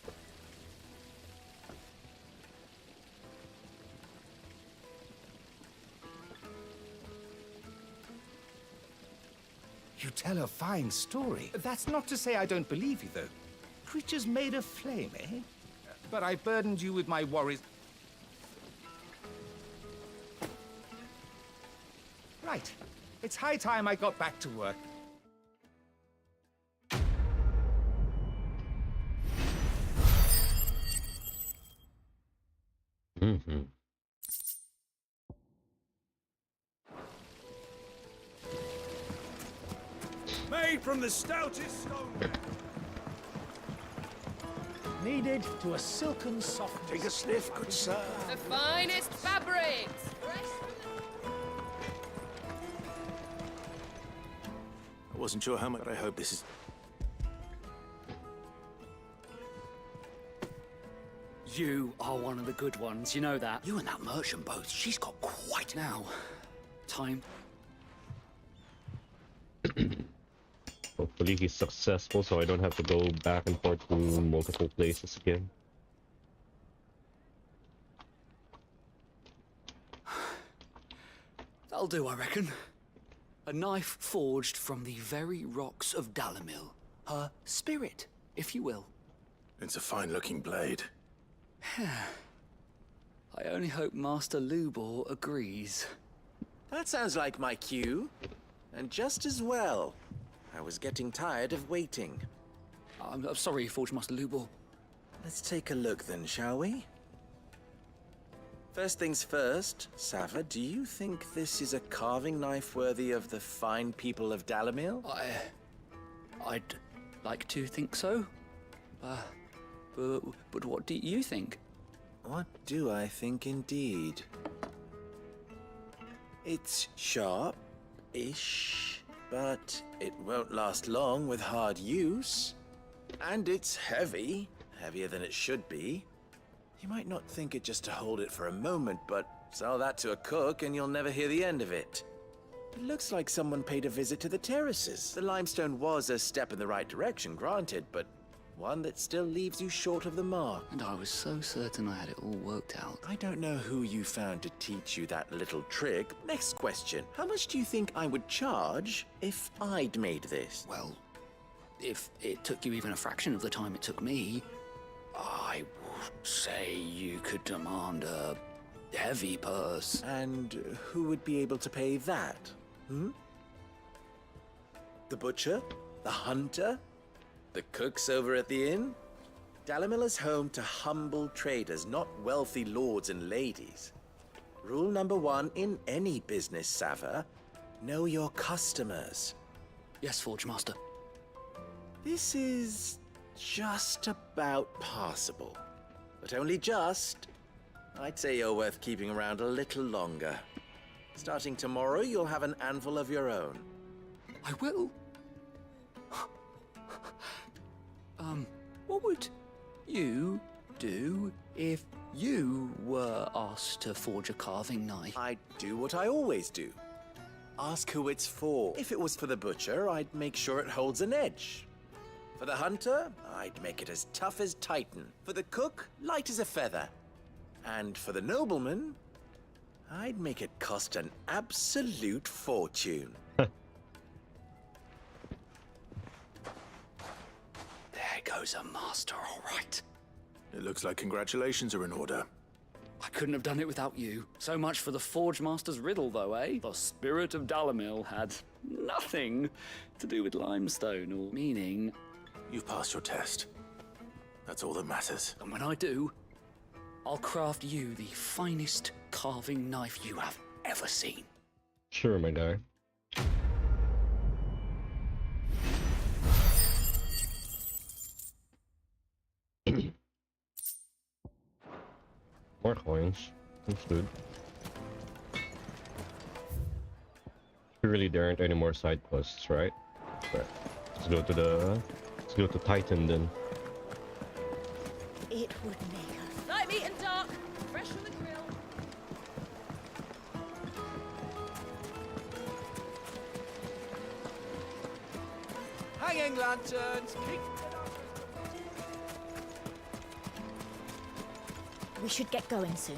You tell a fine story. That's not to say I don't believe you, though. Creatures made of flame, eh? But I burdened you with my worries. Right. It's high time I got back to work. Made from the stoutest stone. Kneaded to a silken softness. Take a sniff, good sir. The finest fabrics! I wasn't sure how much, but I hope this is... You are one of the good ones, you know that. You and that merchant both, she's got quite now. Time. Hopefully he's successful so I don't have to go back and forth to multiple places again. That'll do, I reckon. A knife forged from the very rocks of Dalamil. Her spirit, if you will. It's a fine-looking blade. I only hope Master Lubor agrees. That sounds like my cue. And just as well. I was getting tired of waiting. I'm sorry, Forge Master Lubor. Let's take a look then, shall we? First things first, Sava, do you think this is a carving knife worthy of the fine people of Dalamil? I'd like to think so. But what do you think? What do I think indeed? It's sharp-ish, but it won't last long with hard use. And it's heavy, heavier than it should be. You might not think it just to hold it for a moment, but sell that to a cook and you'll never hear the end of it. It looks like someone paid a visit to the terraces. The limestone was a step in the right direction, granted, but one that still leaves you short of the mark. And I was so certain I had it all worked out. I don't know who you found to teach you that little trick. Next question. How much do you think I would charge if I'd made this? Well, if it took you even a fraction of the time it took me, I would say you could demand a heavy purse. And who would be able to pay that? The butcher? The hunter? The cooks over at the inn? Dalamil is home to humble traders, not wealthy lords and ladies. Rule number 1 in any business, Sava, know your customers. Yes, Forge Master. This is just about passable. But only just. I'd say you're worth keeping around a little longer. Starting tomorrow, you'll have an anvil of your own. I will. What would you do if you were asked to forge a carving knife? I'd do what I always do. Ask who it's for. If it was for the butcher, I'd make sure it holds an edge. For the hunter, I'd make it as tough as Titan. For the cook, light as a feather. And for the nobleman, I'd make it cost an absolute fortune. There goes a master, all right. It looks like congratulations are in order. I couldn't have done it without you. So much for the Forge Master's riddle, though, eh? The spirit of Dalamil had nothing to do with limestone, or meaning... You've passed your test. That's all that matters. And when I do, I'll craft you the finest carving knife you have ever seen. Sure, my guy. More coins. That's good. Surely there aren't any more side quests, right? Right. Let's go to Titan then. It would make us light meat and dark, fresh from the grill. Hanging lanterns, keep... We should get going soon.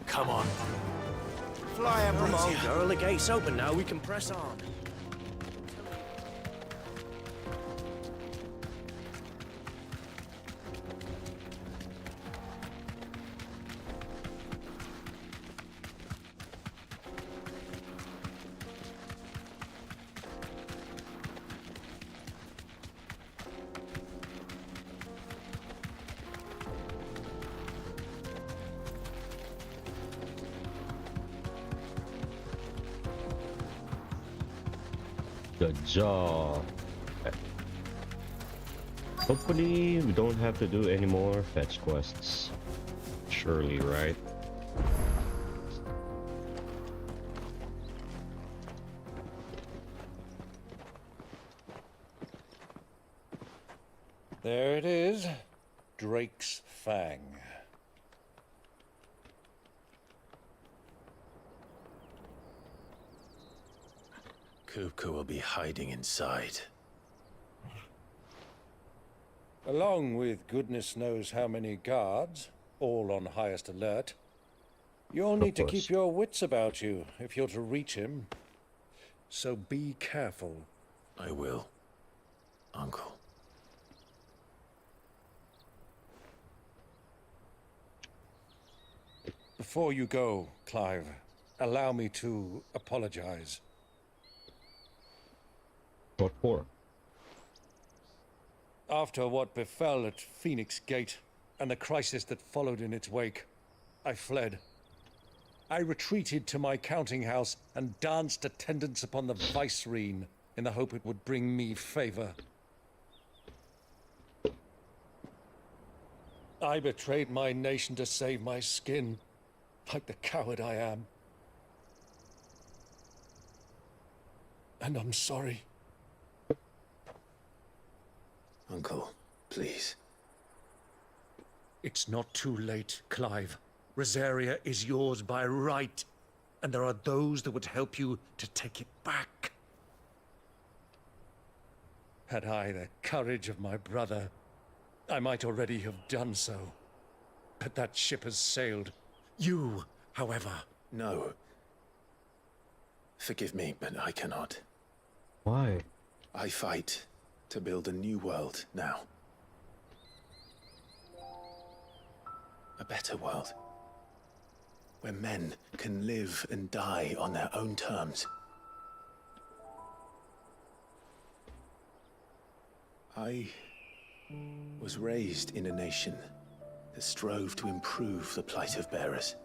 Come on. Fly up, come on, girl. The gate's open now. We can press on. The jaw. Hopefully we don't have to do any more fetch quests. Surely, right? There it is. Drake's Fang. Kupka will be hiding inside. Along with goodness knows how many guards, all on highest alert. You'll need to keep your wits about you if you're to reach him. So be careful. I will, Uncle. Before you go, Clive, allow me to apologize. What for? After what befell at Phoenix Gate and the crisis that followed in its wake, I fled. I retreated to my counting house and danced attendance upon the vicereine in the hope it would bring me favor. I betrayed my nation to save my skin, like the coward I am. And I'm sorry. Uncle, please. It's not too late, Clive. Rosaria is yours by right, and there are those that would help you to take it back. Had I the courage of my brother, I might already have done so. But that ship has sailed. You, however... No. Forgive me, but I cannot. Why? I fight to build a new world now. A better world. Where men can live and die on their own terms. I was raised in a nation that strove to improve the plight of bearers.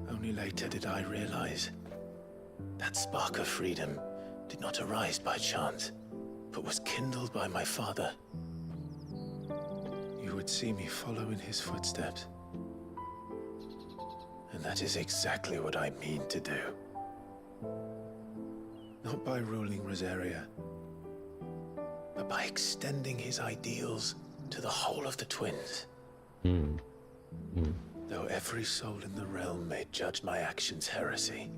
Only later did I realize that spark of freedom did not arise by chance, but was kindled by my father. You would see me follow in his footsteps. And that is exactly what I mean to do. Not by ruling Rosaria, but by extending his ideals to the whole of the twins. Though every soul in the realm may judge my actions heresy,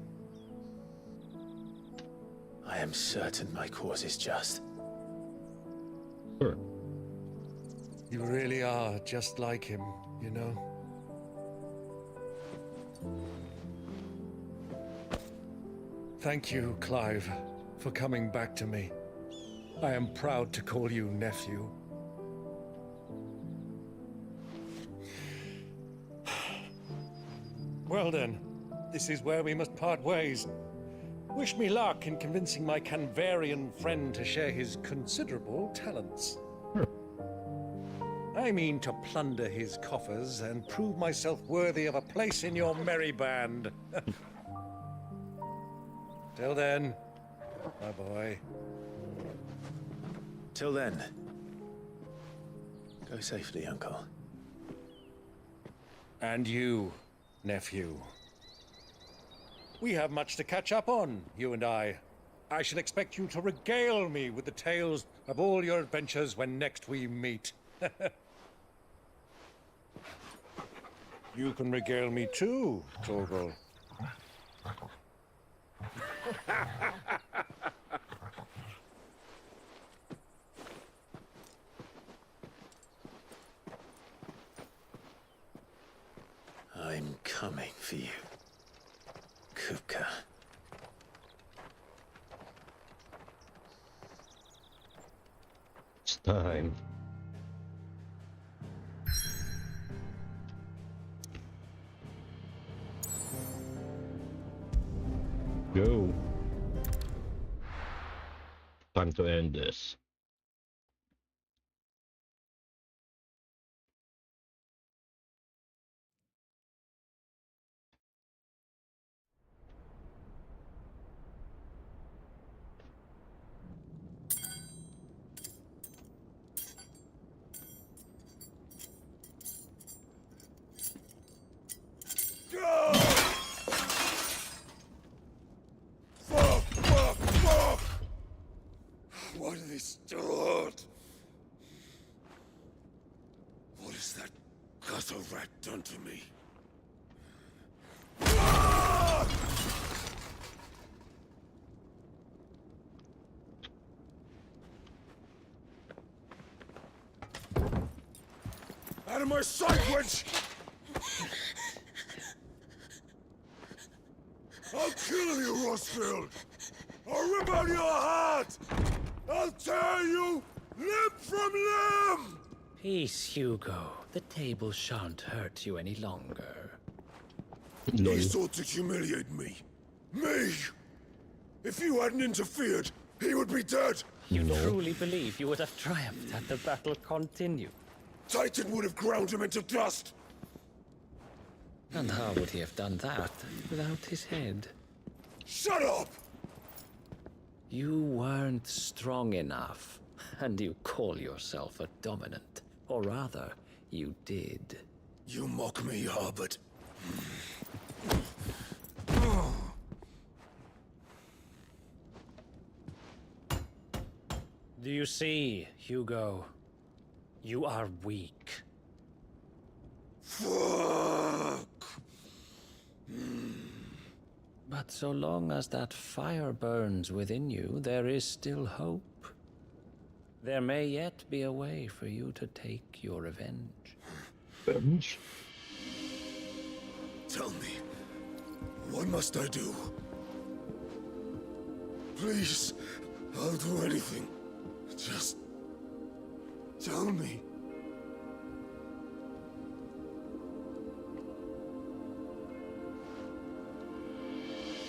I am certain my cause is just. Sure. You really are just like him, you know? Thank you, Clive, for coming back to me. I am proud to call you nephew. Well then, this is where we must part ways. Wish me luck in convincing my Canvarian friend to share his considerable talents. I mean to plunder his coffers and prove myself worthy of a place in your merry band. Till then, my boy. Till then, go safely, Uncle. And you, nephew. We have much to catch up on, you and I. I shall expect you to regale me with the tales of all your adventures when next we meet. You can regale me too, Torgal. I'm coming for you, Kupka. It's time. Go. Time to end this. that done to me? Out of my sight, wench! I'll kill you, Rossfield! I'll rip out your heart! I'll tear you limb from limb! Peace, Hugo. The table shan't hurt you any longer. He sought to humiliate me. Me! If you hadn't interfered, he would be dead! You truly believe you would have triumphed had the battle continued? Titan would have ground him into dust! And how would he have done that without his head? Shut up! You weren't strong enough, and you call yourself a dominant. Or rather, you did. You mock me, Harbert. Do you see, Hugo? You are weak. Fuck! But so long as that fire burns within you, there is still hope. There may yet be a way for you to take your revenge. Revenge? Tell me, what must I do? Please, I'll do anything. Just tell me.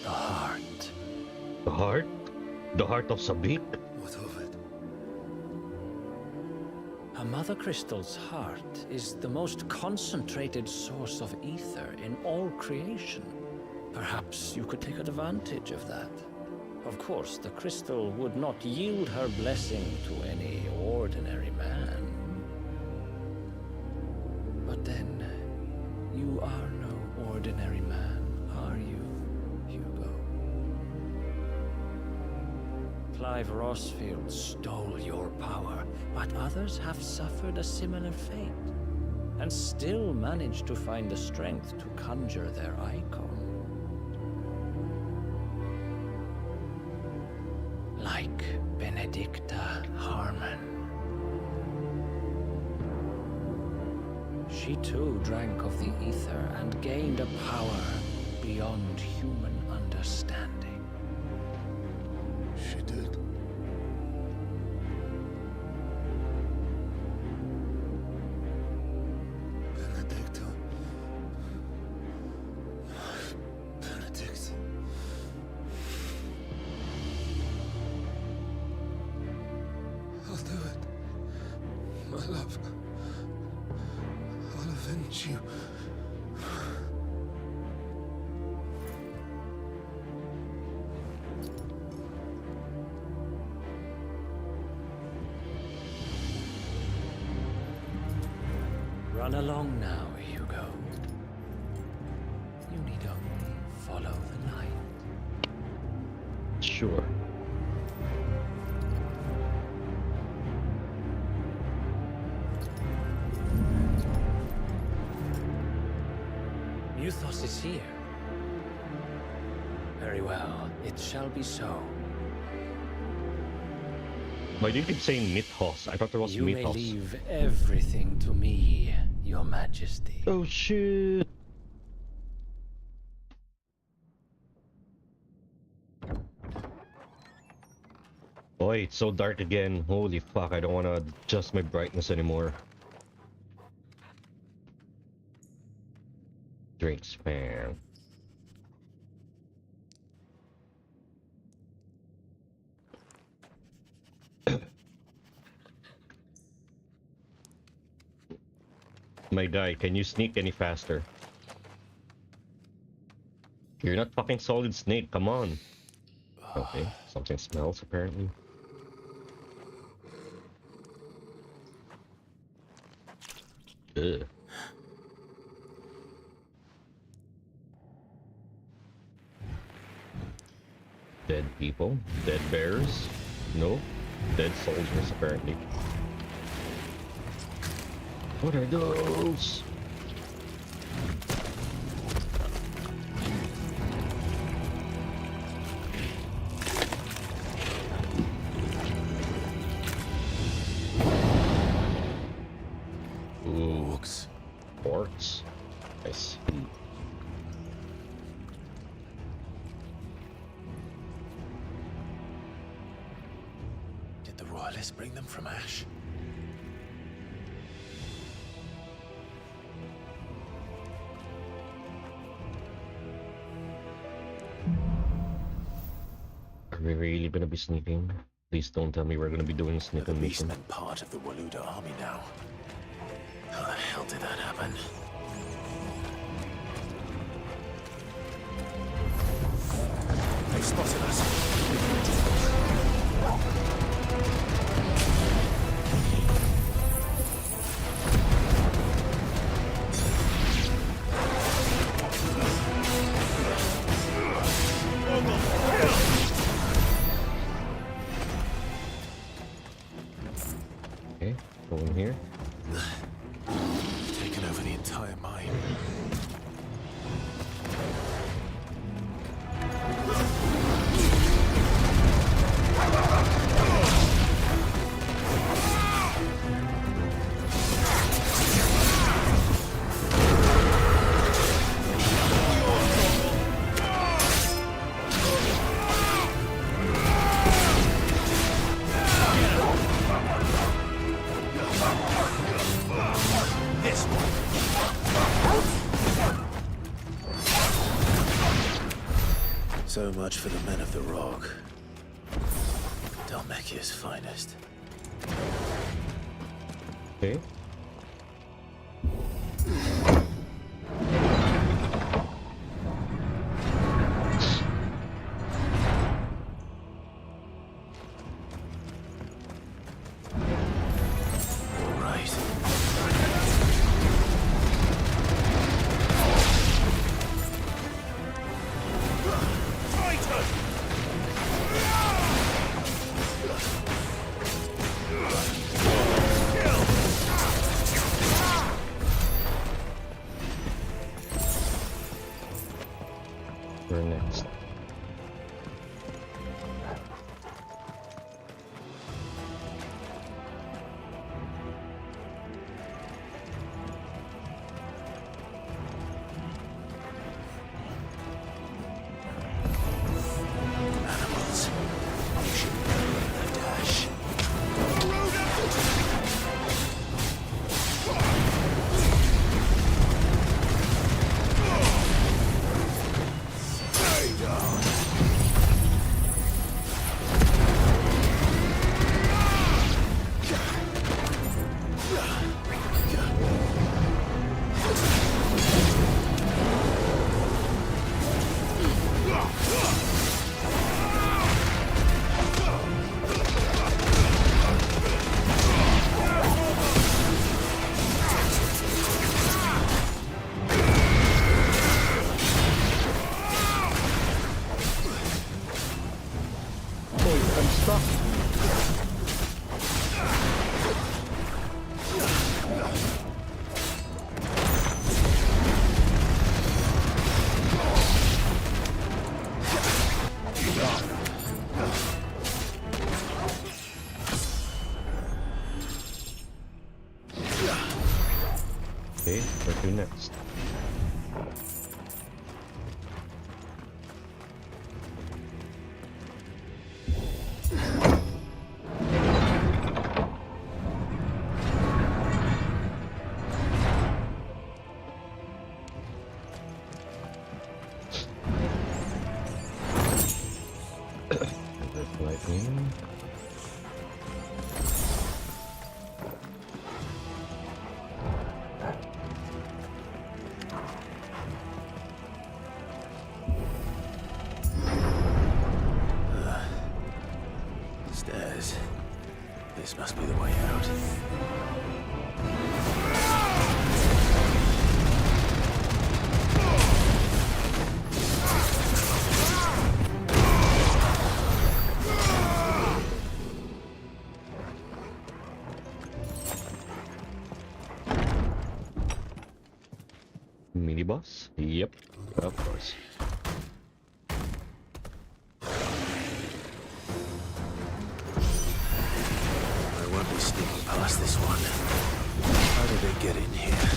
The heart. The heart? The heart of Sabik? What of it? A Mother Crystal's heart is the most concentrated source of ether in all creation. Perhaps you could take advantage of that. Of course, the crystal would not yield her blessing to any ordinary man. But then, you are no ordinary man, are you, Hugo? Clive Rossfield stole your power, but others have suffered a similar fate, and still managed to find the strength to conjure their icon. Like Benedicta Harmon. She too drank of the ether and gained a power beyond human understanding. She did. Benedicta. Benedict. I'll do it. My love. I'll avenge you. Run along now, Hugo. You need only follow the light. Sure. Mythos is here. Very well, it shall be so. Why do you keep saying Mythos? I thought there was You Mythos. may leave everything to me, Your Majesty. Oh shit! Oh, it's so dark again. Holy fuck, I don't want to adjust my brightness anymore. Drinks, man. My guy, can you sneak any faster? You're not fucking Solid Snake, come on. Okay, something smells apparently. Ugh. Dead people? Dead bears? No? Dead soldiers apparently. What are those? let's bring them from ash. Are we really gonna be sneaking? Please don't tell me we're gonna be doing a The sneaking mission. beastmen part of the Waluda army now. How the hell did that happen? They spotted us. Okay, go in here. Taken over the entire mine. So much for the men of the Rock. Dalmekia's finest. Okay. We're next. Animals. You should know in the dash. Okay, what do next? Lightning. Stairs. This must be the way out. Mini boss? Yep, of course. I won't be sneaking past this one. How did they get in here?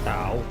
Ow.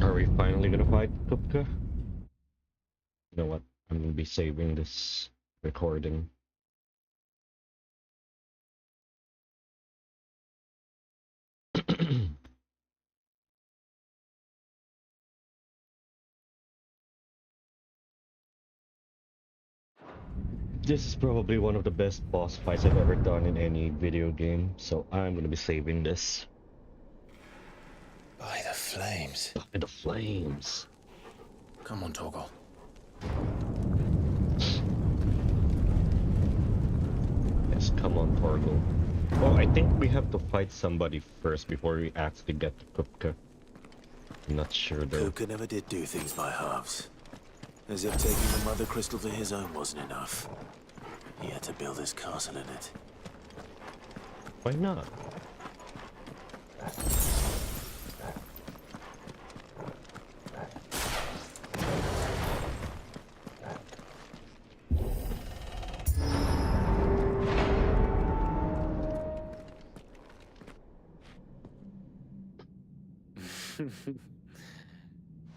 Are we finally gonna fight Kupka? You know what? I'm gonna be saving this recording. This is probably one of the best boss fights I've ever done in any video game, so I'm gonna be saving this. By the flames. By the flames. Come on, Torgal. Yes, come on, Torgal. Well, I think we have to fight somebody first before we actually get to Kupka. I'm not sure though. Kupka never did do things by halves. As if taking the Mother Crystal to his own wasn't enough. He had to build his castle in it. Why not?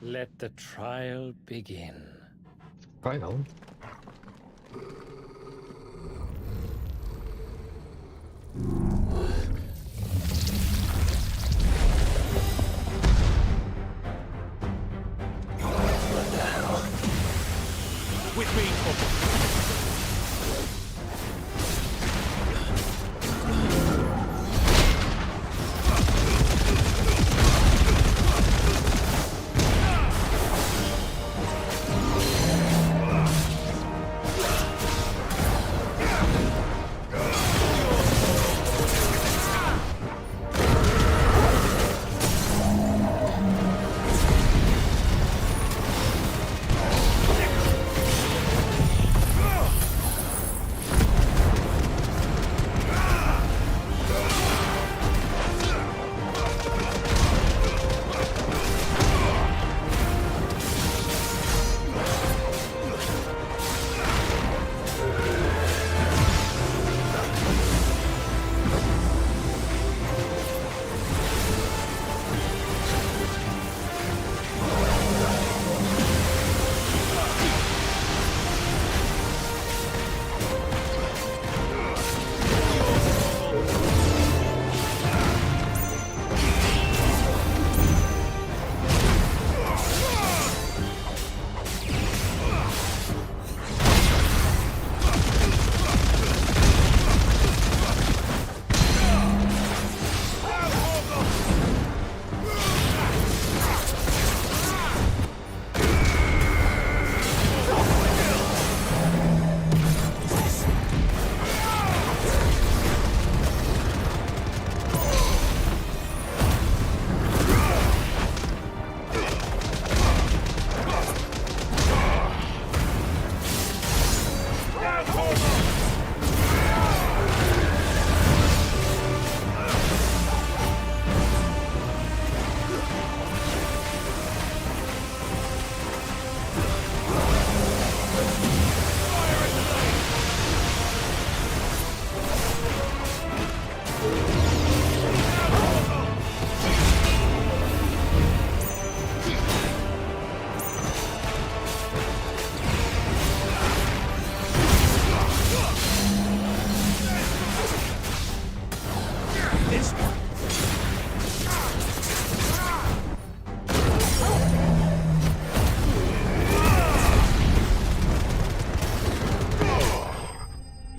Let the trial begin. Trial? What the hell? With me, Corpo.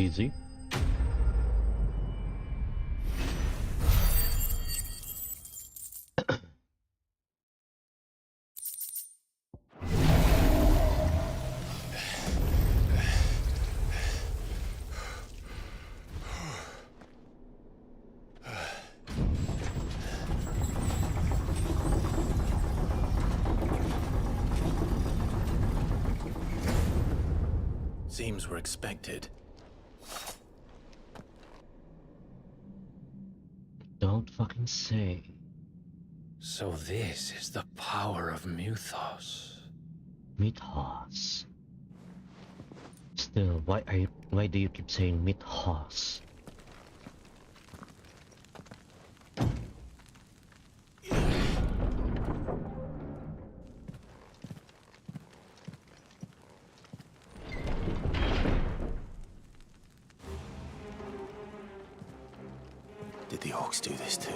Easy. Seems we're expected. Don't fucking say. So this is the power of Mythos. Mythos. Still, why do you keep saying Mythos? Did the orcs do this too?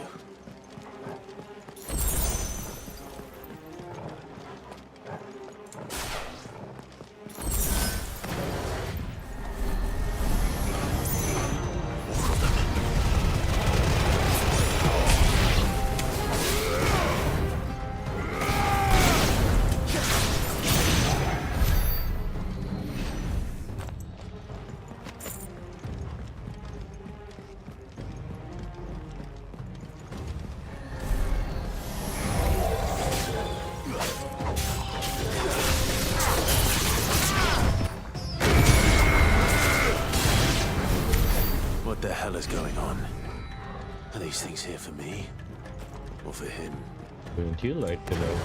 What the hell is going on? Are these things here for me? Or for him? Wouldn't you like to know?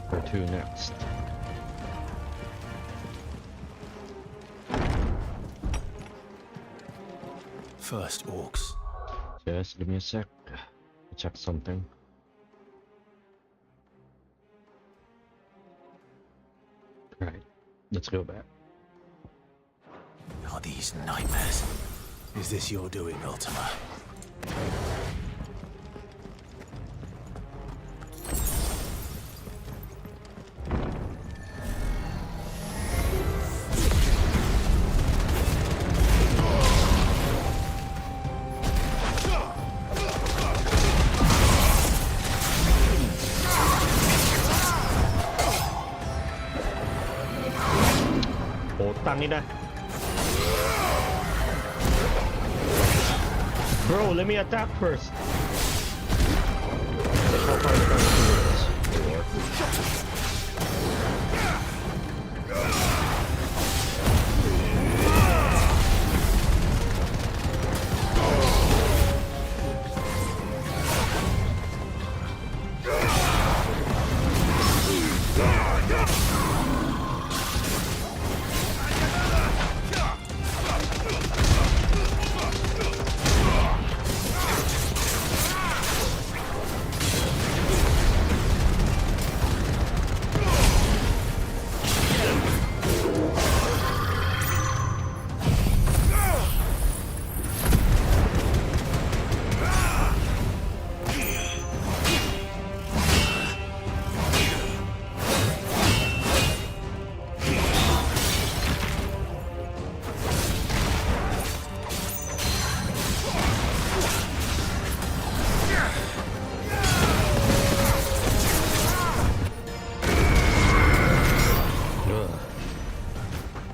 Where to next? First orcs. Just give me a sec. Check something. Right, let's go back. Are these nightmares? Is this your doing, Ultima? Oh, tangina. Bro, let me attack first.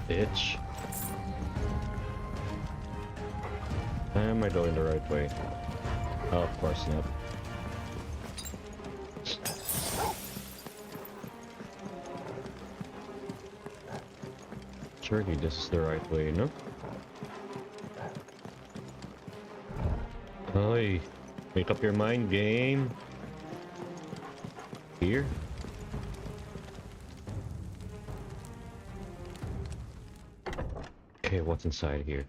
Bitch. Am I going the right way? Oh, of course not. Surely this is the right way, no? Oi, make up your mind, game. Here? Okay, what's inside here?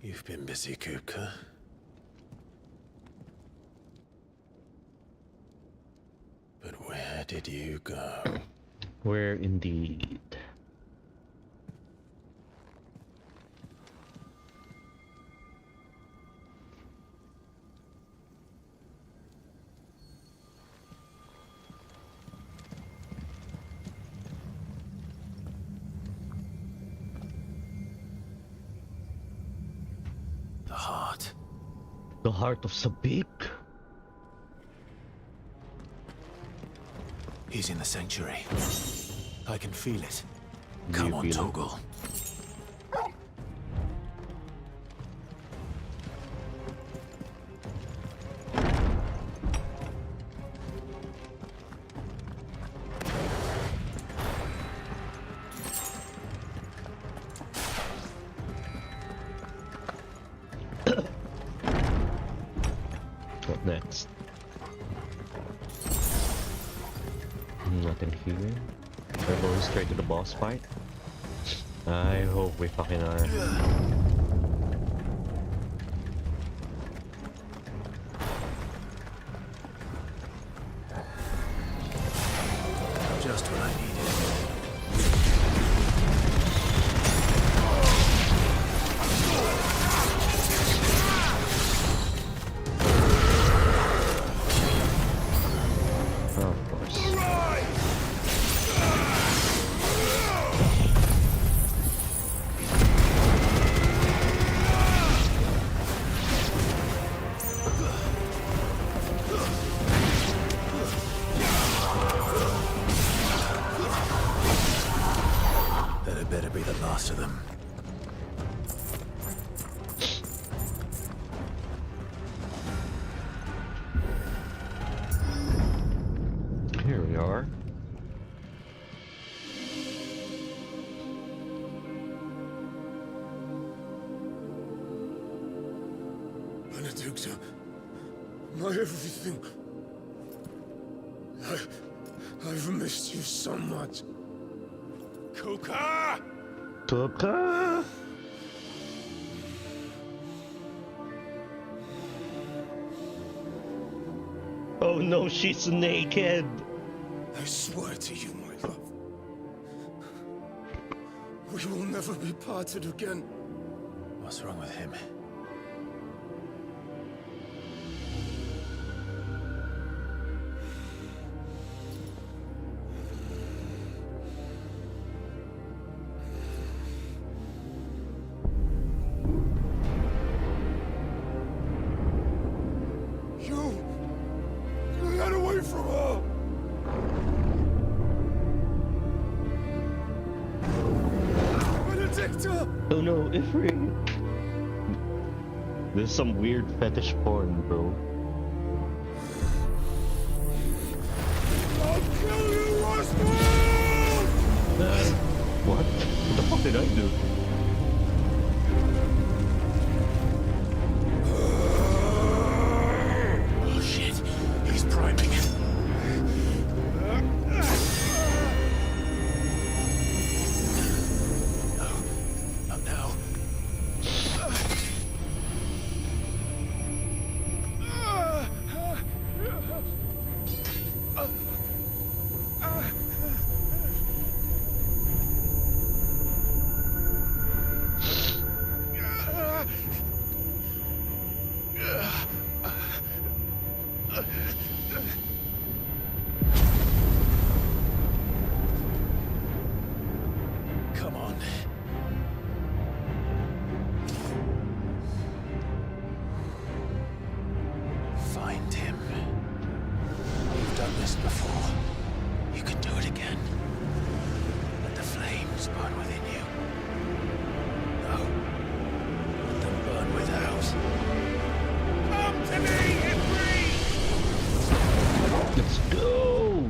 You've been busy, Kupka. But where did you go? Where indeed? The heart. The heart of Sabik. He's in the sanctuary. I can feel it. Come on, Toggle. What next? Nothing here. We're going straight to the boss fight. I hope we fucking are. Just what I needed. Of course. That had better be the last of them. Here we are. Benedicta, my everything. I've missed you so much. Kuka! Kuka! Oh no, she's naked! I swear to you, my love. We will never be parted again. What's wrong with him? You got away from her! Benedicta! Oh no, Ifrit! This is some weird fetish porn, bro. I'll kill you, Roswell! What? What the fuck did I do? Oh shit, he's priming. No, not now. Come on. Find him. You've done this before. You can do it again. Let the flames burn within you. No. Let them burn without. Come to me, Ifrit! Let's go!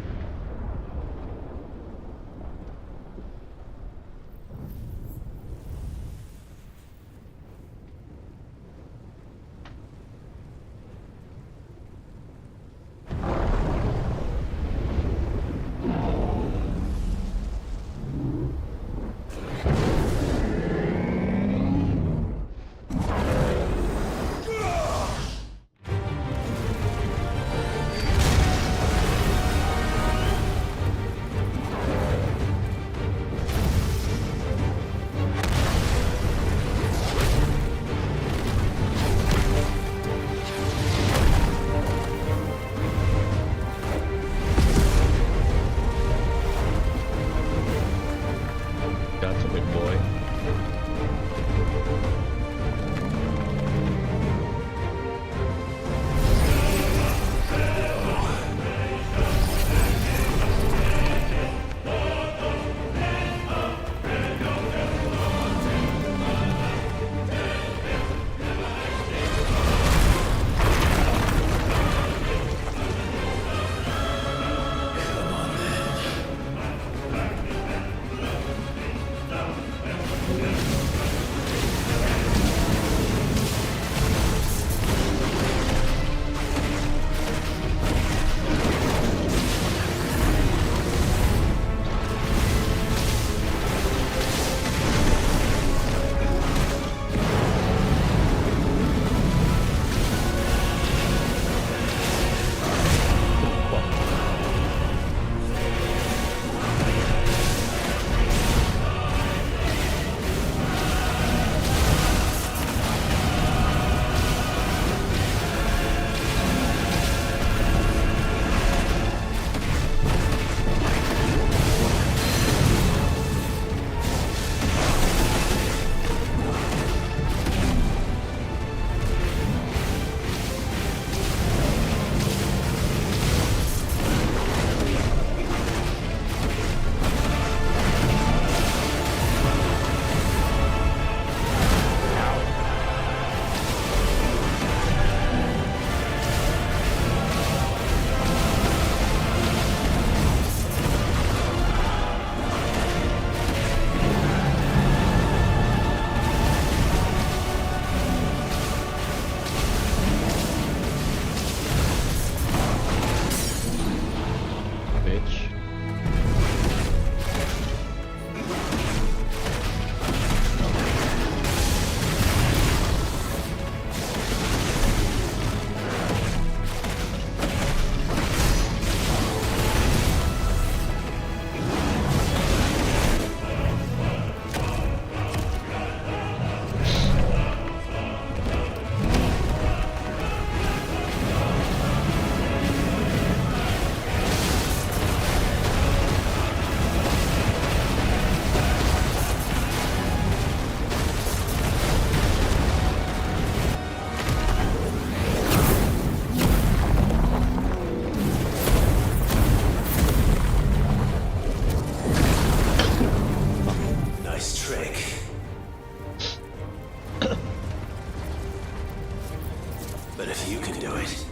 But if you can do it,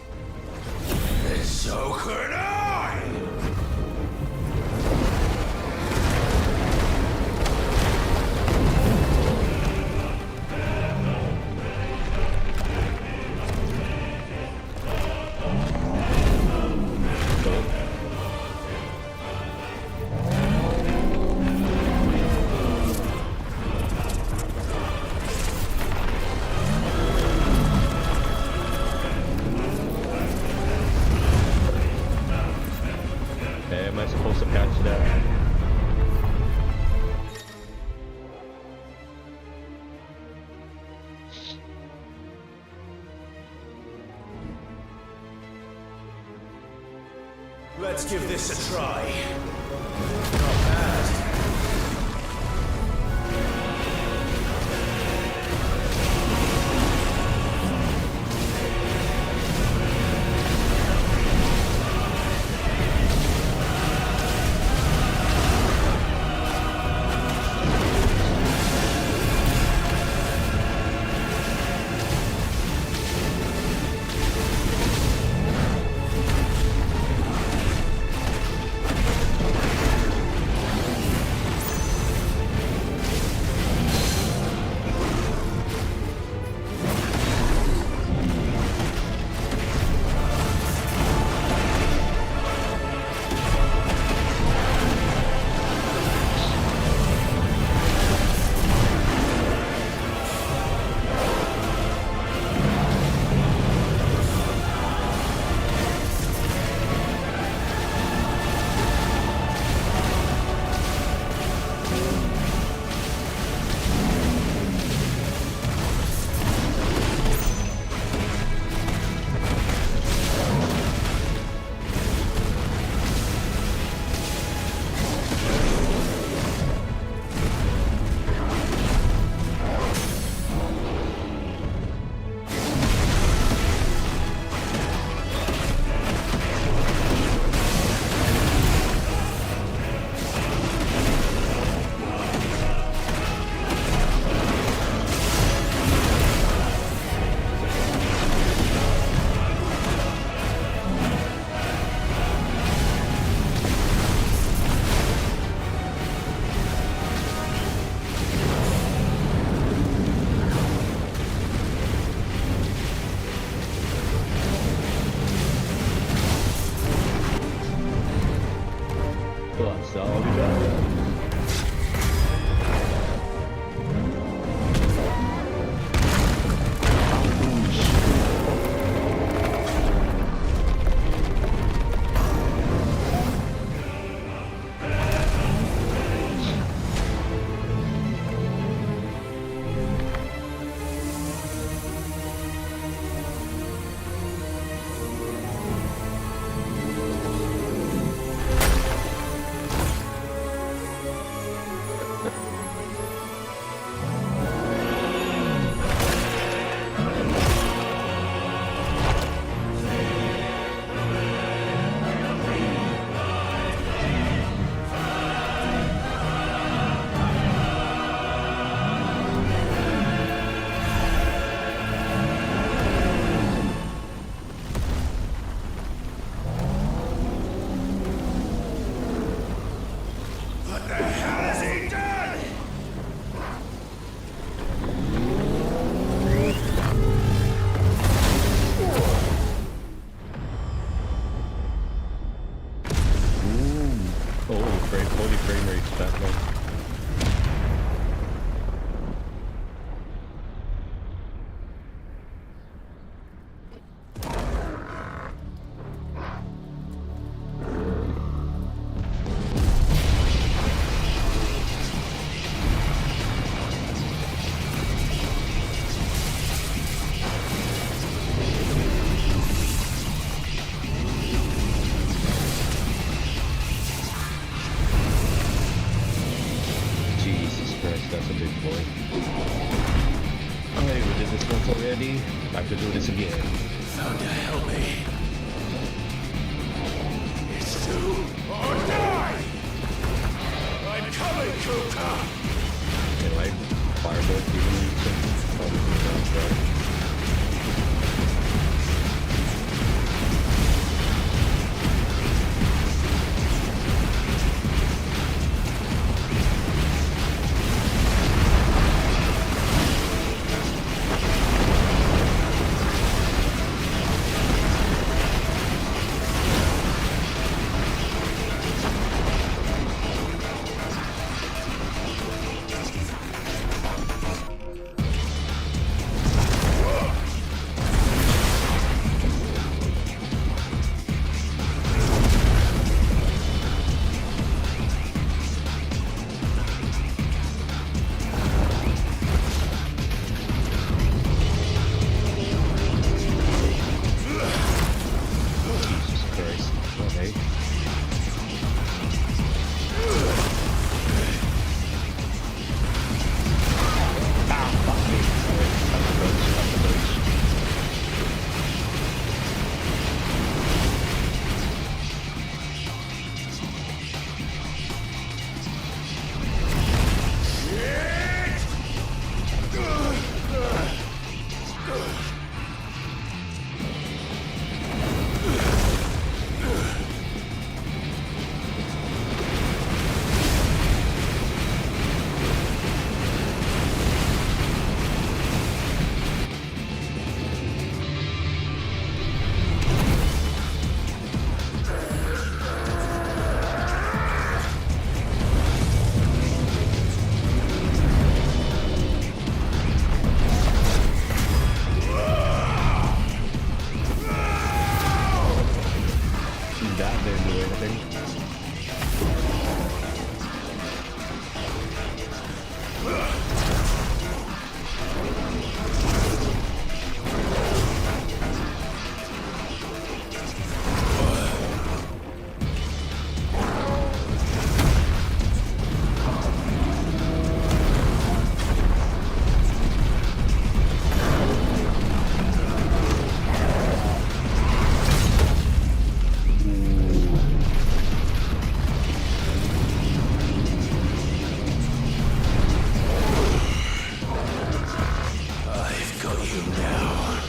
then so could I! Am I supposed to catch that? Let's give this a try. Not bad. That's all we got. Holy frame rate's that low. That's a big boy. Alright, we did this once already. I could do this again. Found to help me. It's do or die! I'm coming, Kuka! And like, Firebolt giving me something? Probably not, right? something. I've got you now.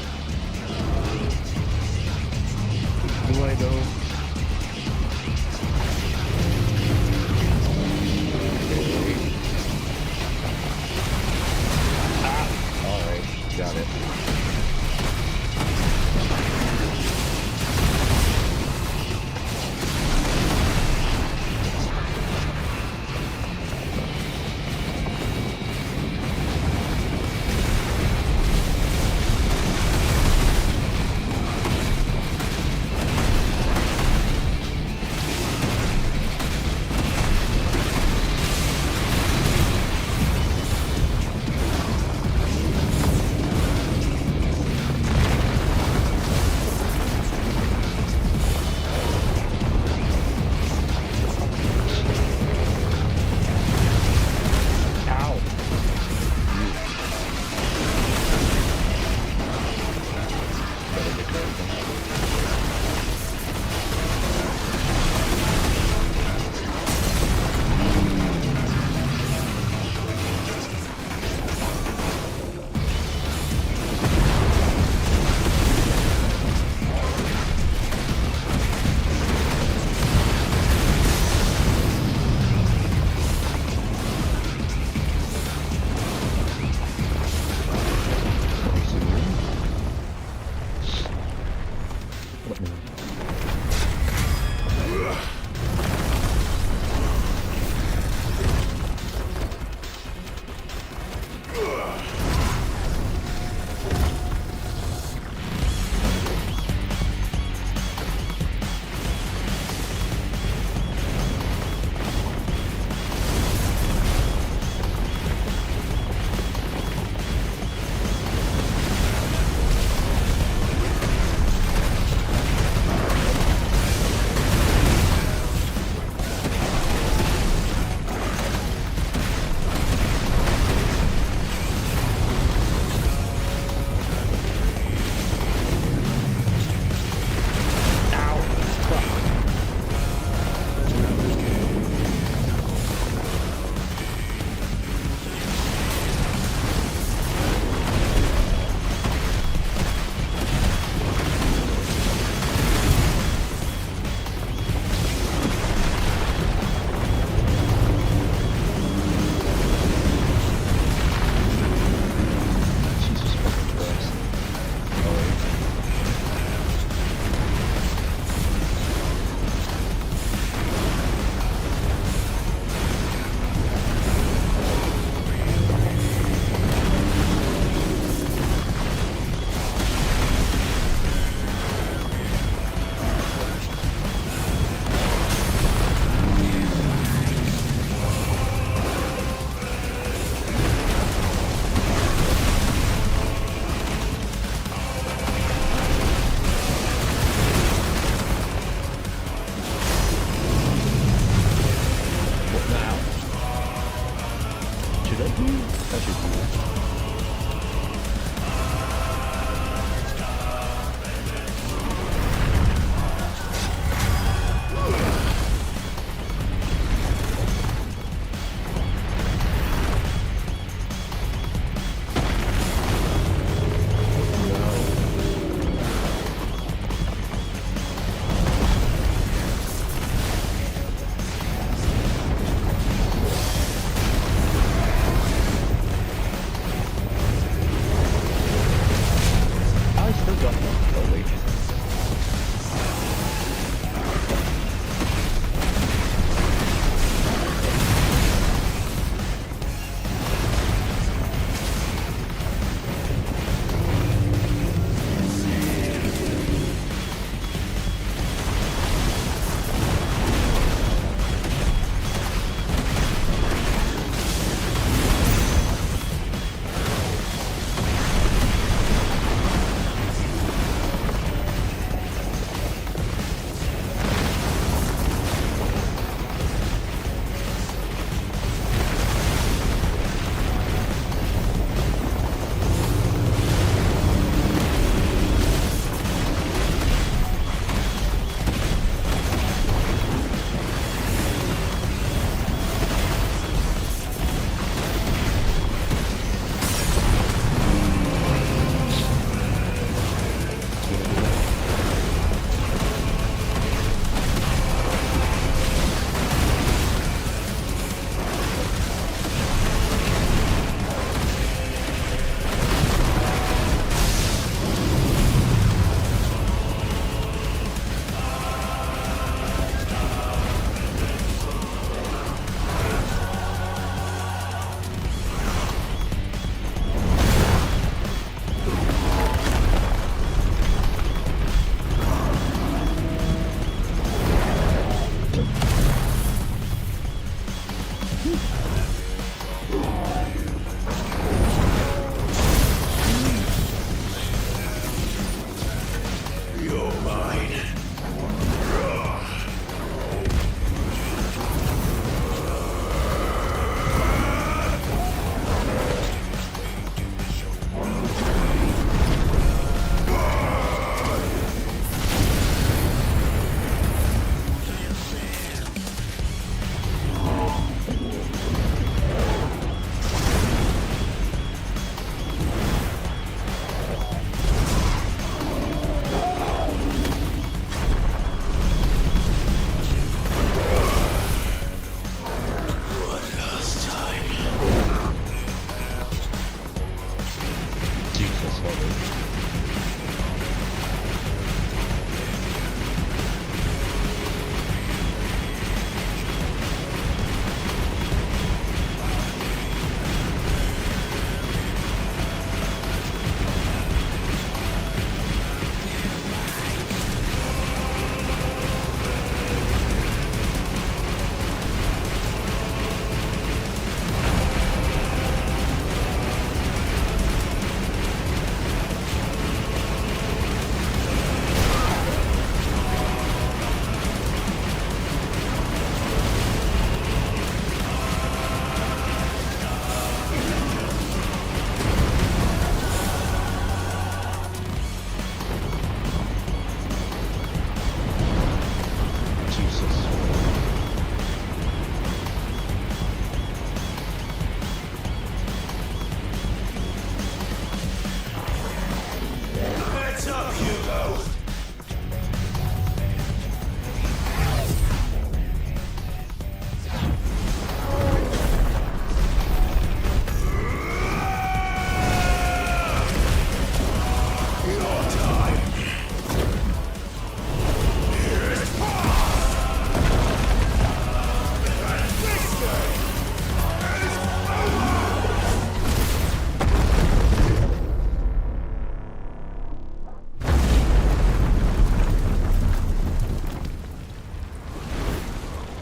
Do I know? Alright, got it.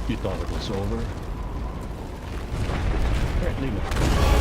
You thought it was over? Apparently not.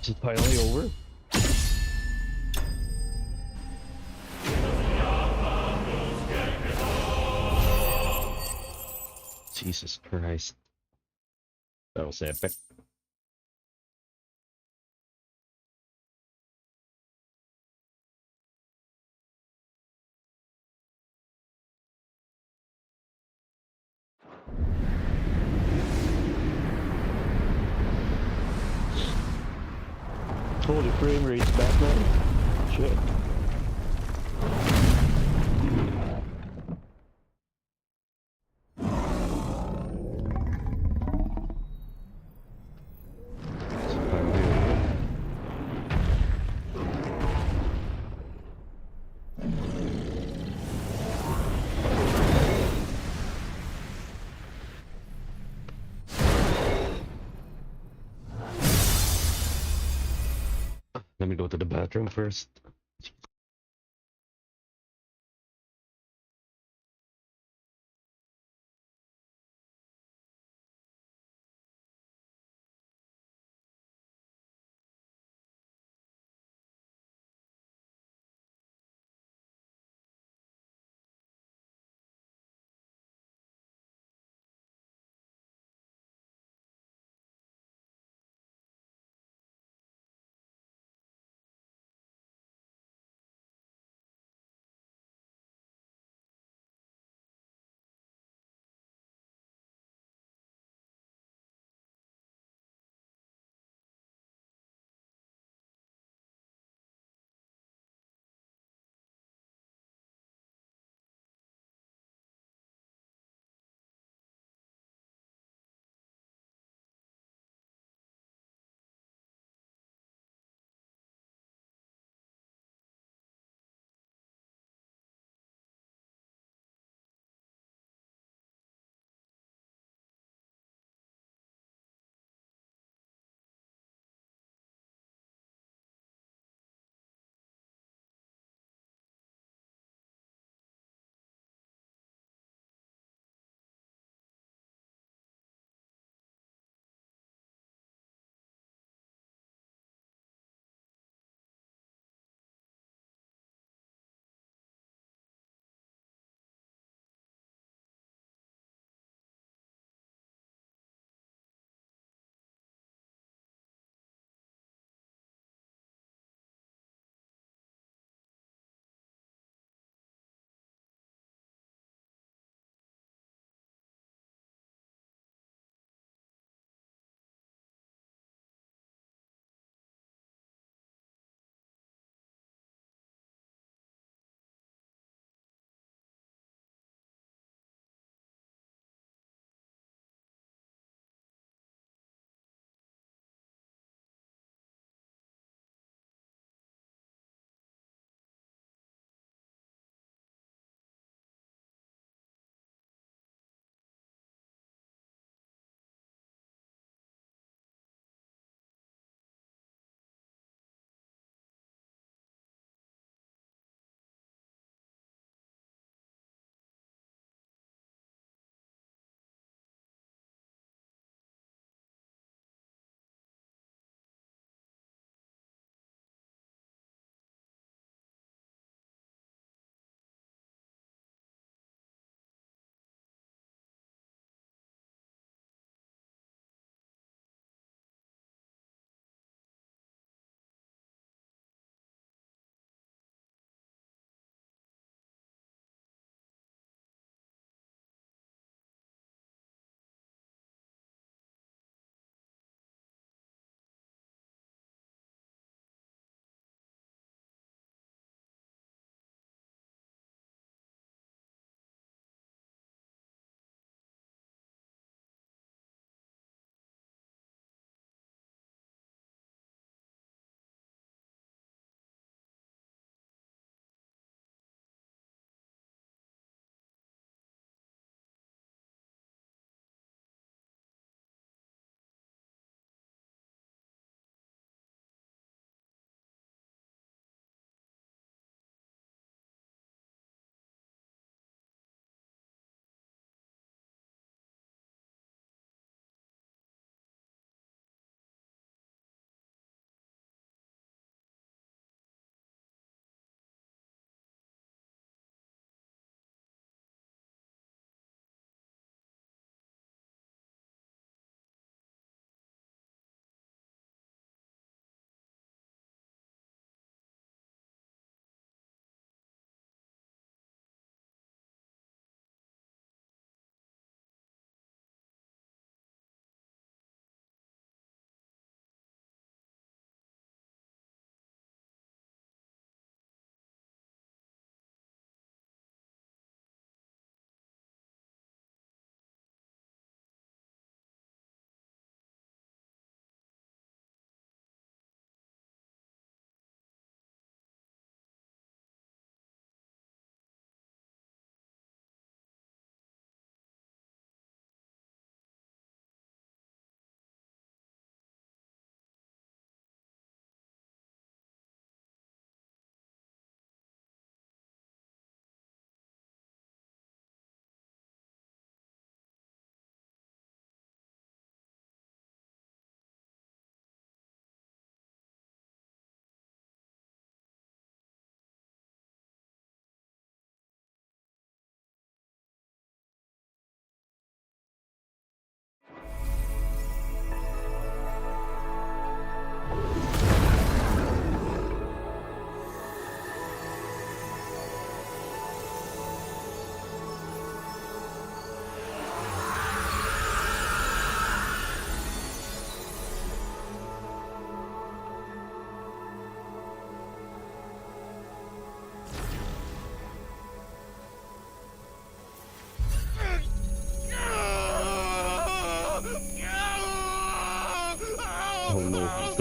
Is it finally over? Jesus Christ. That was epic. Holy frame rates back, man. Shit. Let me go to the bathroom first.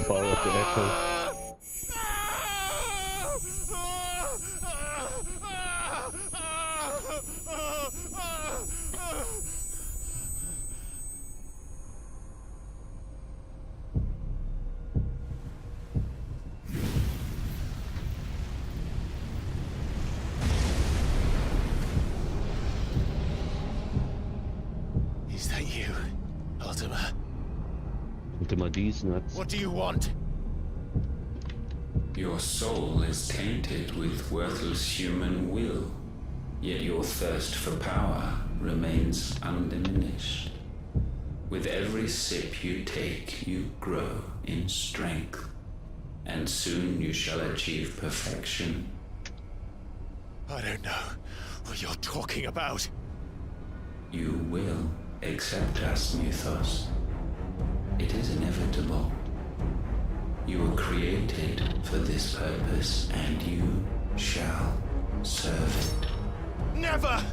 power of the echo. Is that you, Ultima? Ultima D's nuts. What do you want? Your soul is tainted with worthless human will, yet your thirst for power remains undiminished. With every sip you take, you grow in strength, and soon you shall achieve perfection. I don't know what you're talking about. You will accept us, Mythos. It is inevitable. You were created for this purpose, and you shall serve it. Never!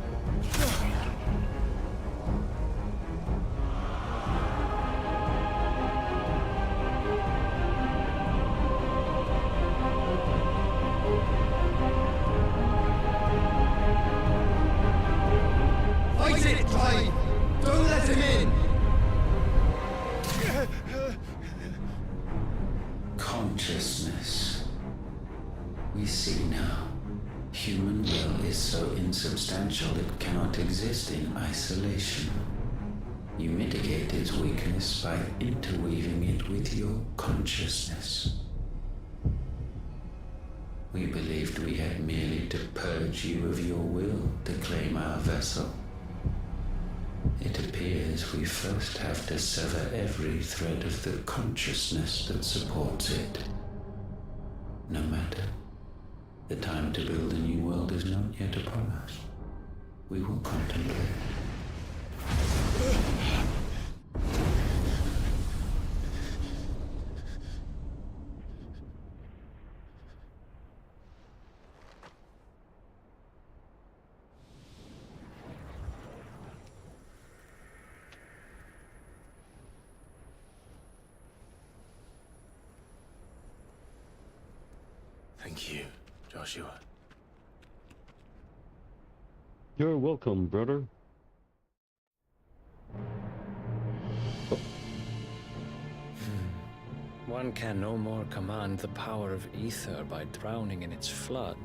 Fight it, Clive! Don't let him in! Consciousness. We see now. Human will is so insubstantial it cannot exist in isolation. You mitigate its weakness by interweaving it with your consciousness. We believed we had merely to purge you of your will to claim our vessel. It appears we first have to sever every thread of the consciousness that supports it. No matter. The time to build a new world is not yet upon us. We will contemplate. Thank you, Joshua. You're welcome, brother. One can no more command the power of ether by drowning in its flood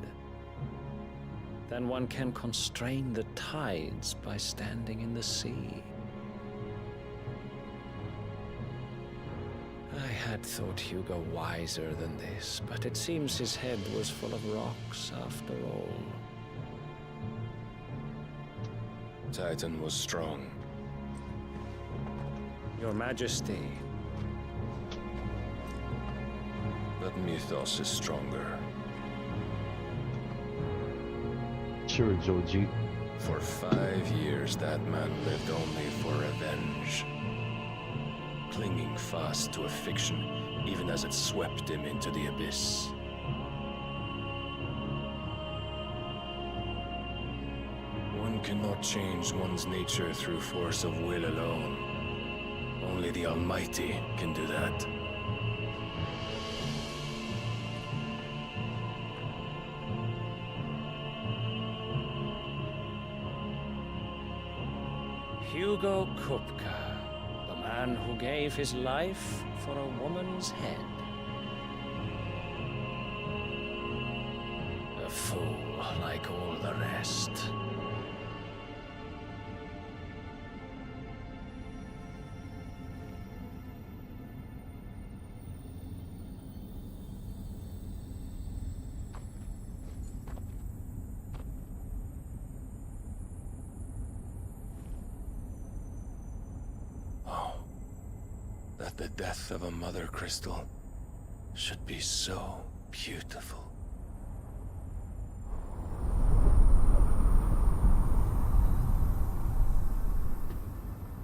than one can constrain the tides by standing in the sea. I had thought Hugo wiser than this, but it seems his head was full of rocks after all. Titan was strong. Your Majesty. But Mythos is stronger. Sure, Joji. For 5 years, that man lived only for revenge. Clinging fast to a fiction, even as it swept him into the abyss. One cannot change one's nature through force of will alone. Only the Almighty can do that. Hugo Kupka, the man who gave his life for a woman's head. A fool like all the rest. That the death of a mother crystal should be so beautiful.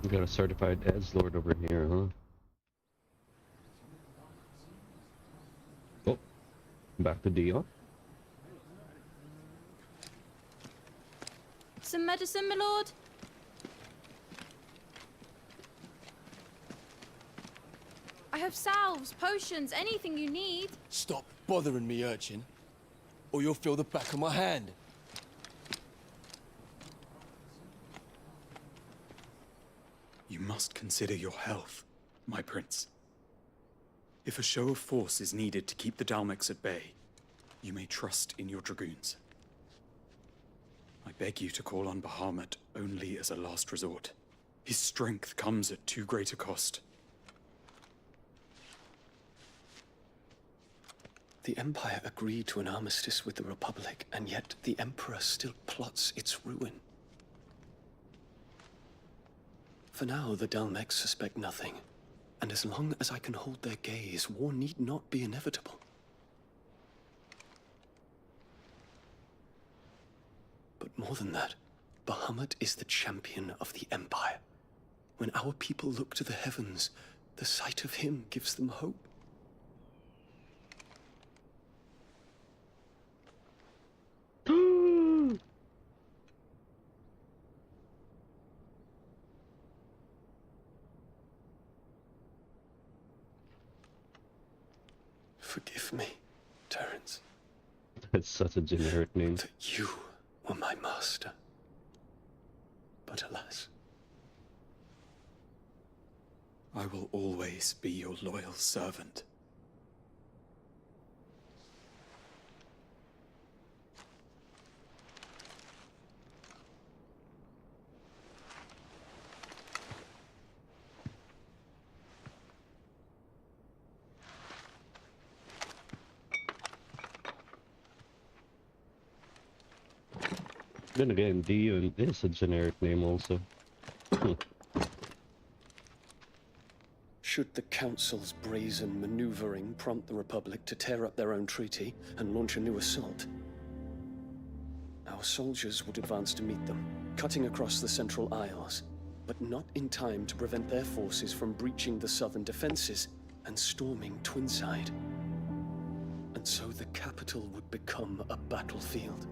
We got a certified edgelord over here, huh? Oh, back to Dion. Some medicine, my lord? I have salves, potions, anything you need. Stop bothering me, urchin, or you'll feel the back of my hand. You must consider your health, my prince. If a show of force is needed to keep the Dalmex at bay, you may trust in your dragoons. I beg you to call on Bahamut only as a last resort. His strength comes at too great a cost. The Empire agreed to an armistice with the Republic, and yet the Emperor still plots its ruin. For now, the Dalmex suspect nothing, and as long as I can hold their gaze, war need not be inevitable. But more than that, Bahamut is the champion of the Empire. When our people look to the heavens, the sight of him gives them hope. Forgive me, Terence. That's such a generic name. That you were my master. But alas. I will always be your loyal servant. Then again, Dion is a generic name also. Should the Council's brazen maneuvering prompt the Republic to tear up their own treaty and launch a new assault, our soldiers would advance to meet them, cutting across the Central Isles, but not in time to prevent their forces from breaching the southern defenses and storming Twinside. And so the capital would become a battlefield.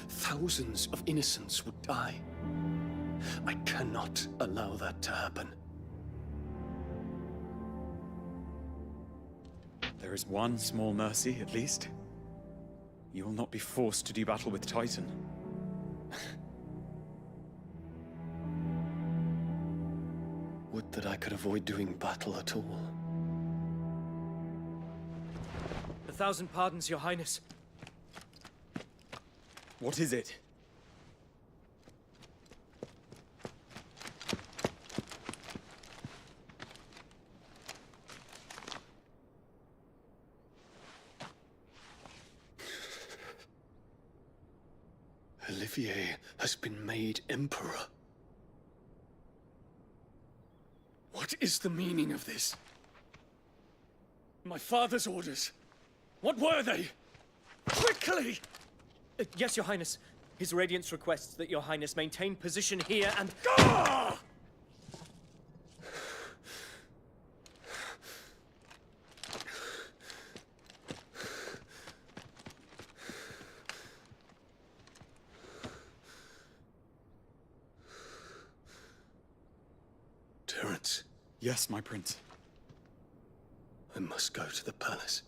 Thousands of innocents would die. I cannot allow that to happen. There is one small mercy, at least. You will not be forced to do battle with Titan. Would that I could avoid doing battle at all. 1,000 pardons, Your Highness. What is it? Olivier has been made Emperor. What is the meaning of this? My father's orders. What were they? Quickly! Yes, Your Highness. His Radiance requests that Your Highness maintain position here and... Ah! Terence. Yes, my prince. I must go to the palace.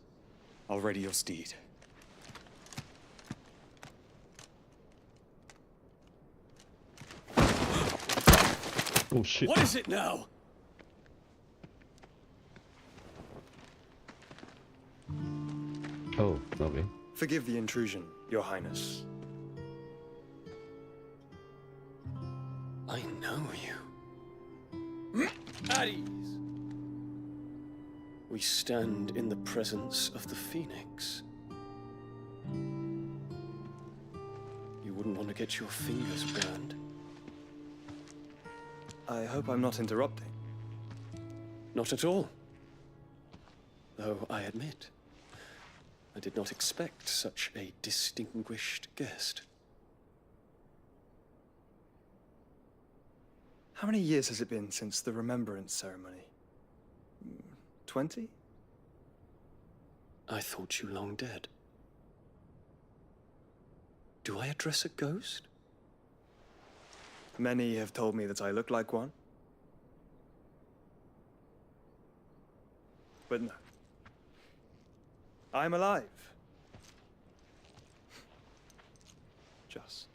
I'll ready your steed. Oh shit. What is it now? Oh, okay. Forgive the intrusion, Your Highness. I know you. At ease. We stand in the presence of the Phoenix. You wouldn't want to get your fingers burned. I hope I'm not interrupting. Not at all. Though I admit, I did not expect such a distinguished guest. How many years has it been since the Remembrance ceremony? 20? I thought you long dead. Do I address a ghost? Many have told me that I look like one. But no. I'm alive. Just.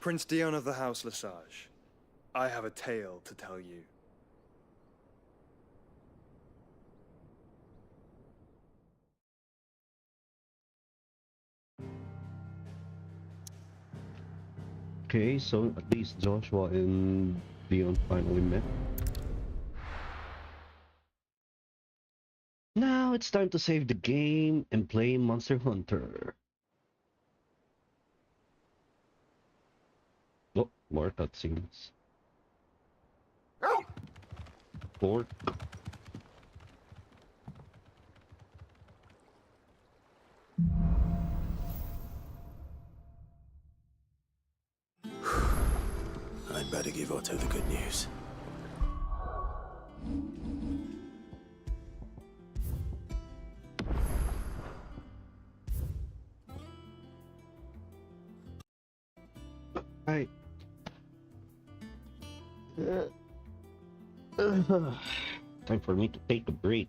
Prince Dion of the House Lesage, I have a tale to tell you. Okay, so at least Joshua and Dion finally met. Now it's time to save the game and play Monster Hunter. Oh, more cutscenes. Fork. I'd better give Otto the good news. Right. Time for me to take a break.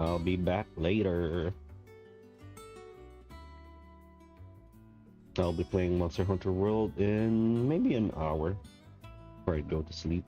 I'll be back later. I'll be playing Monster Hunter World in maybe an hour before I go to sleep.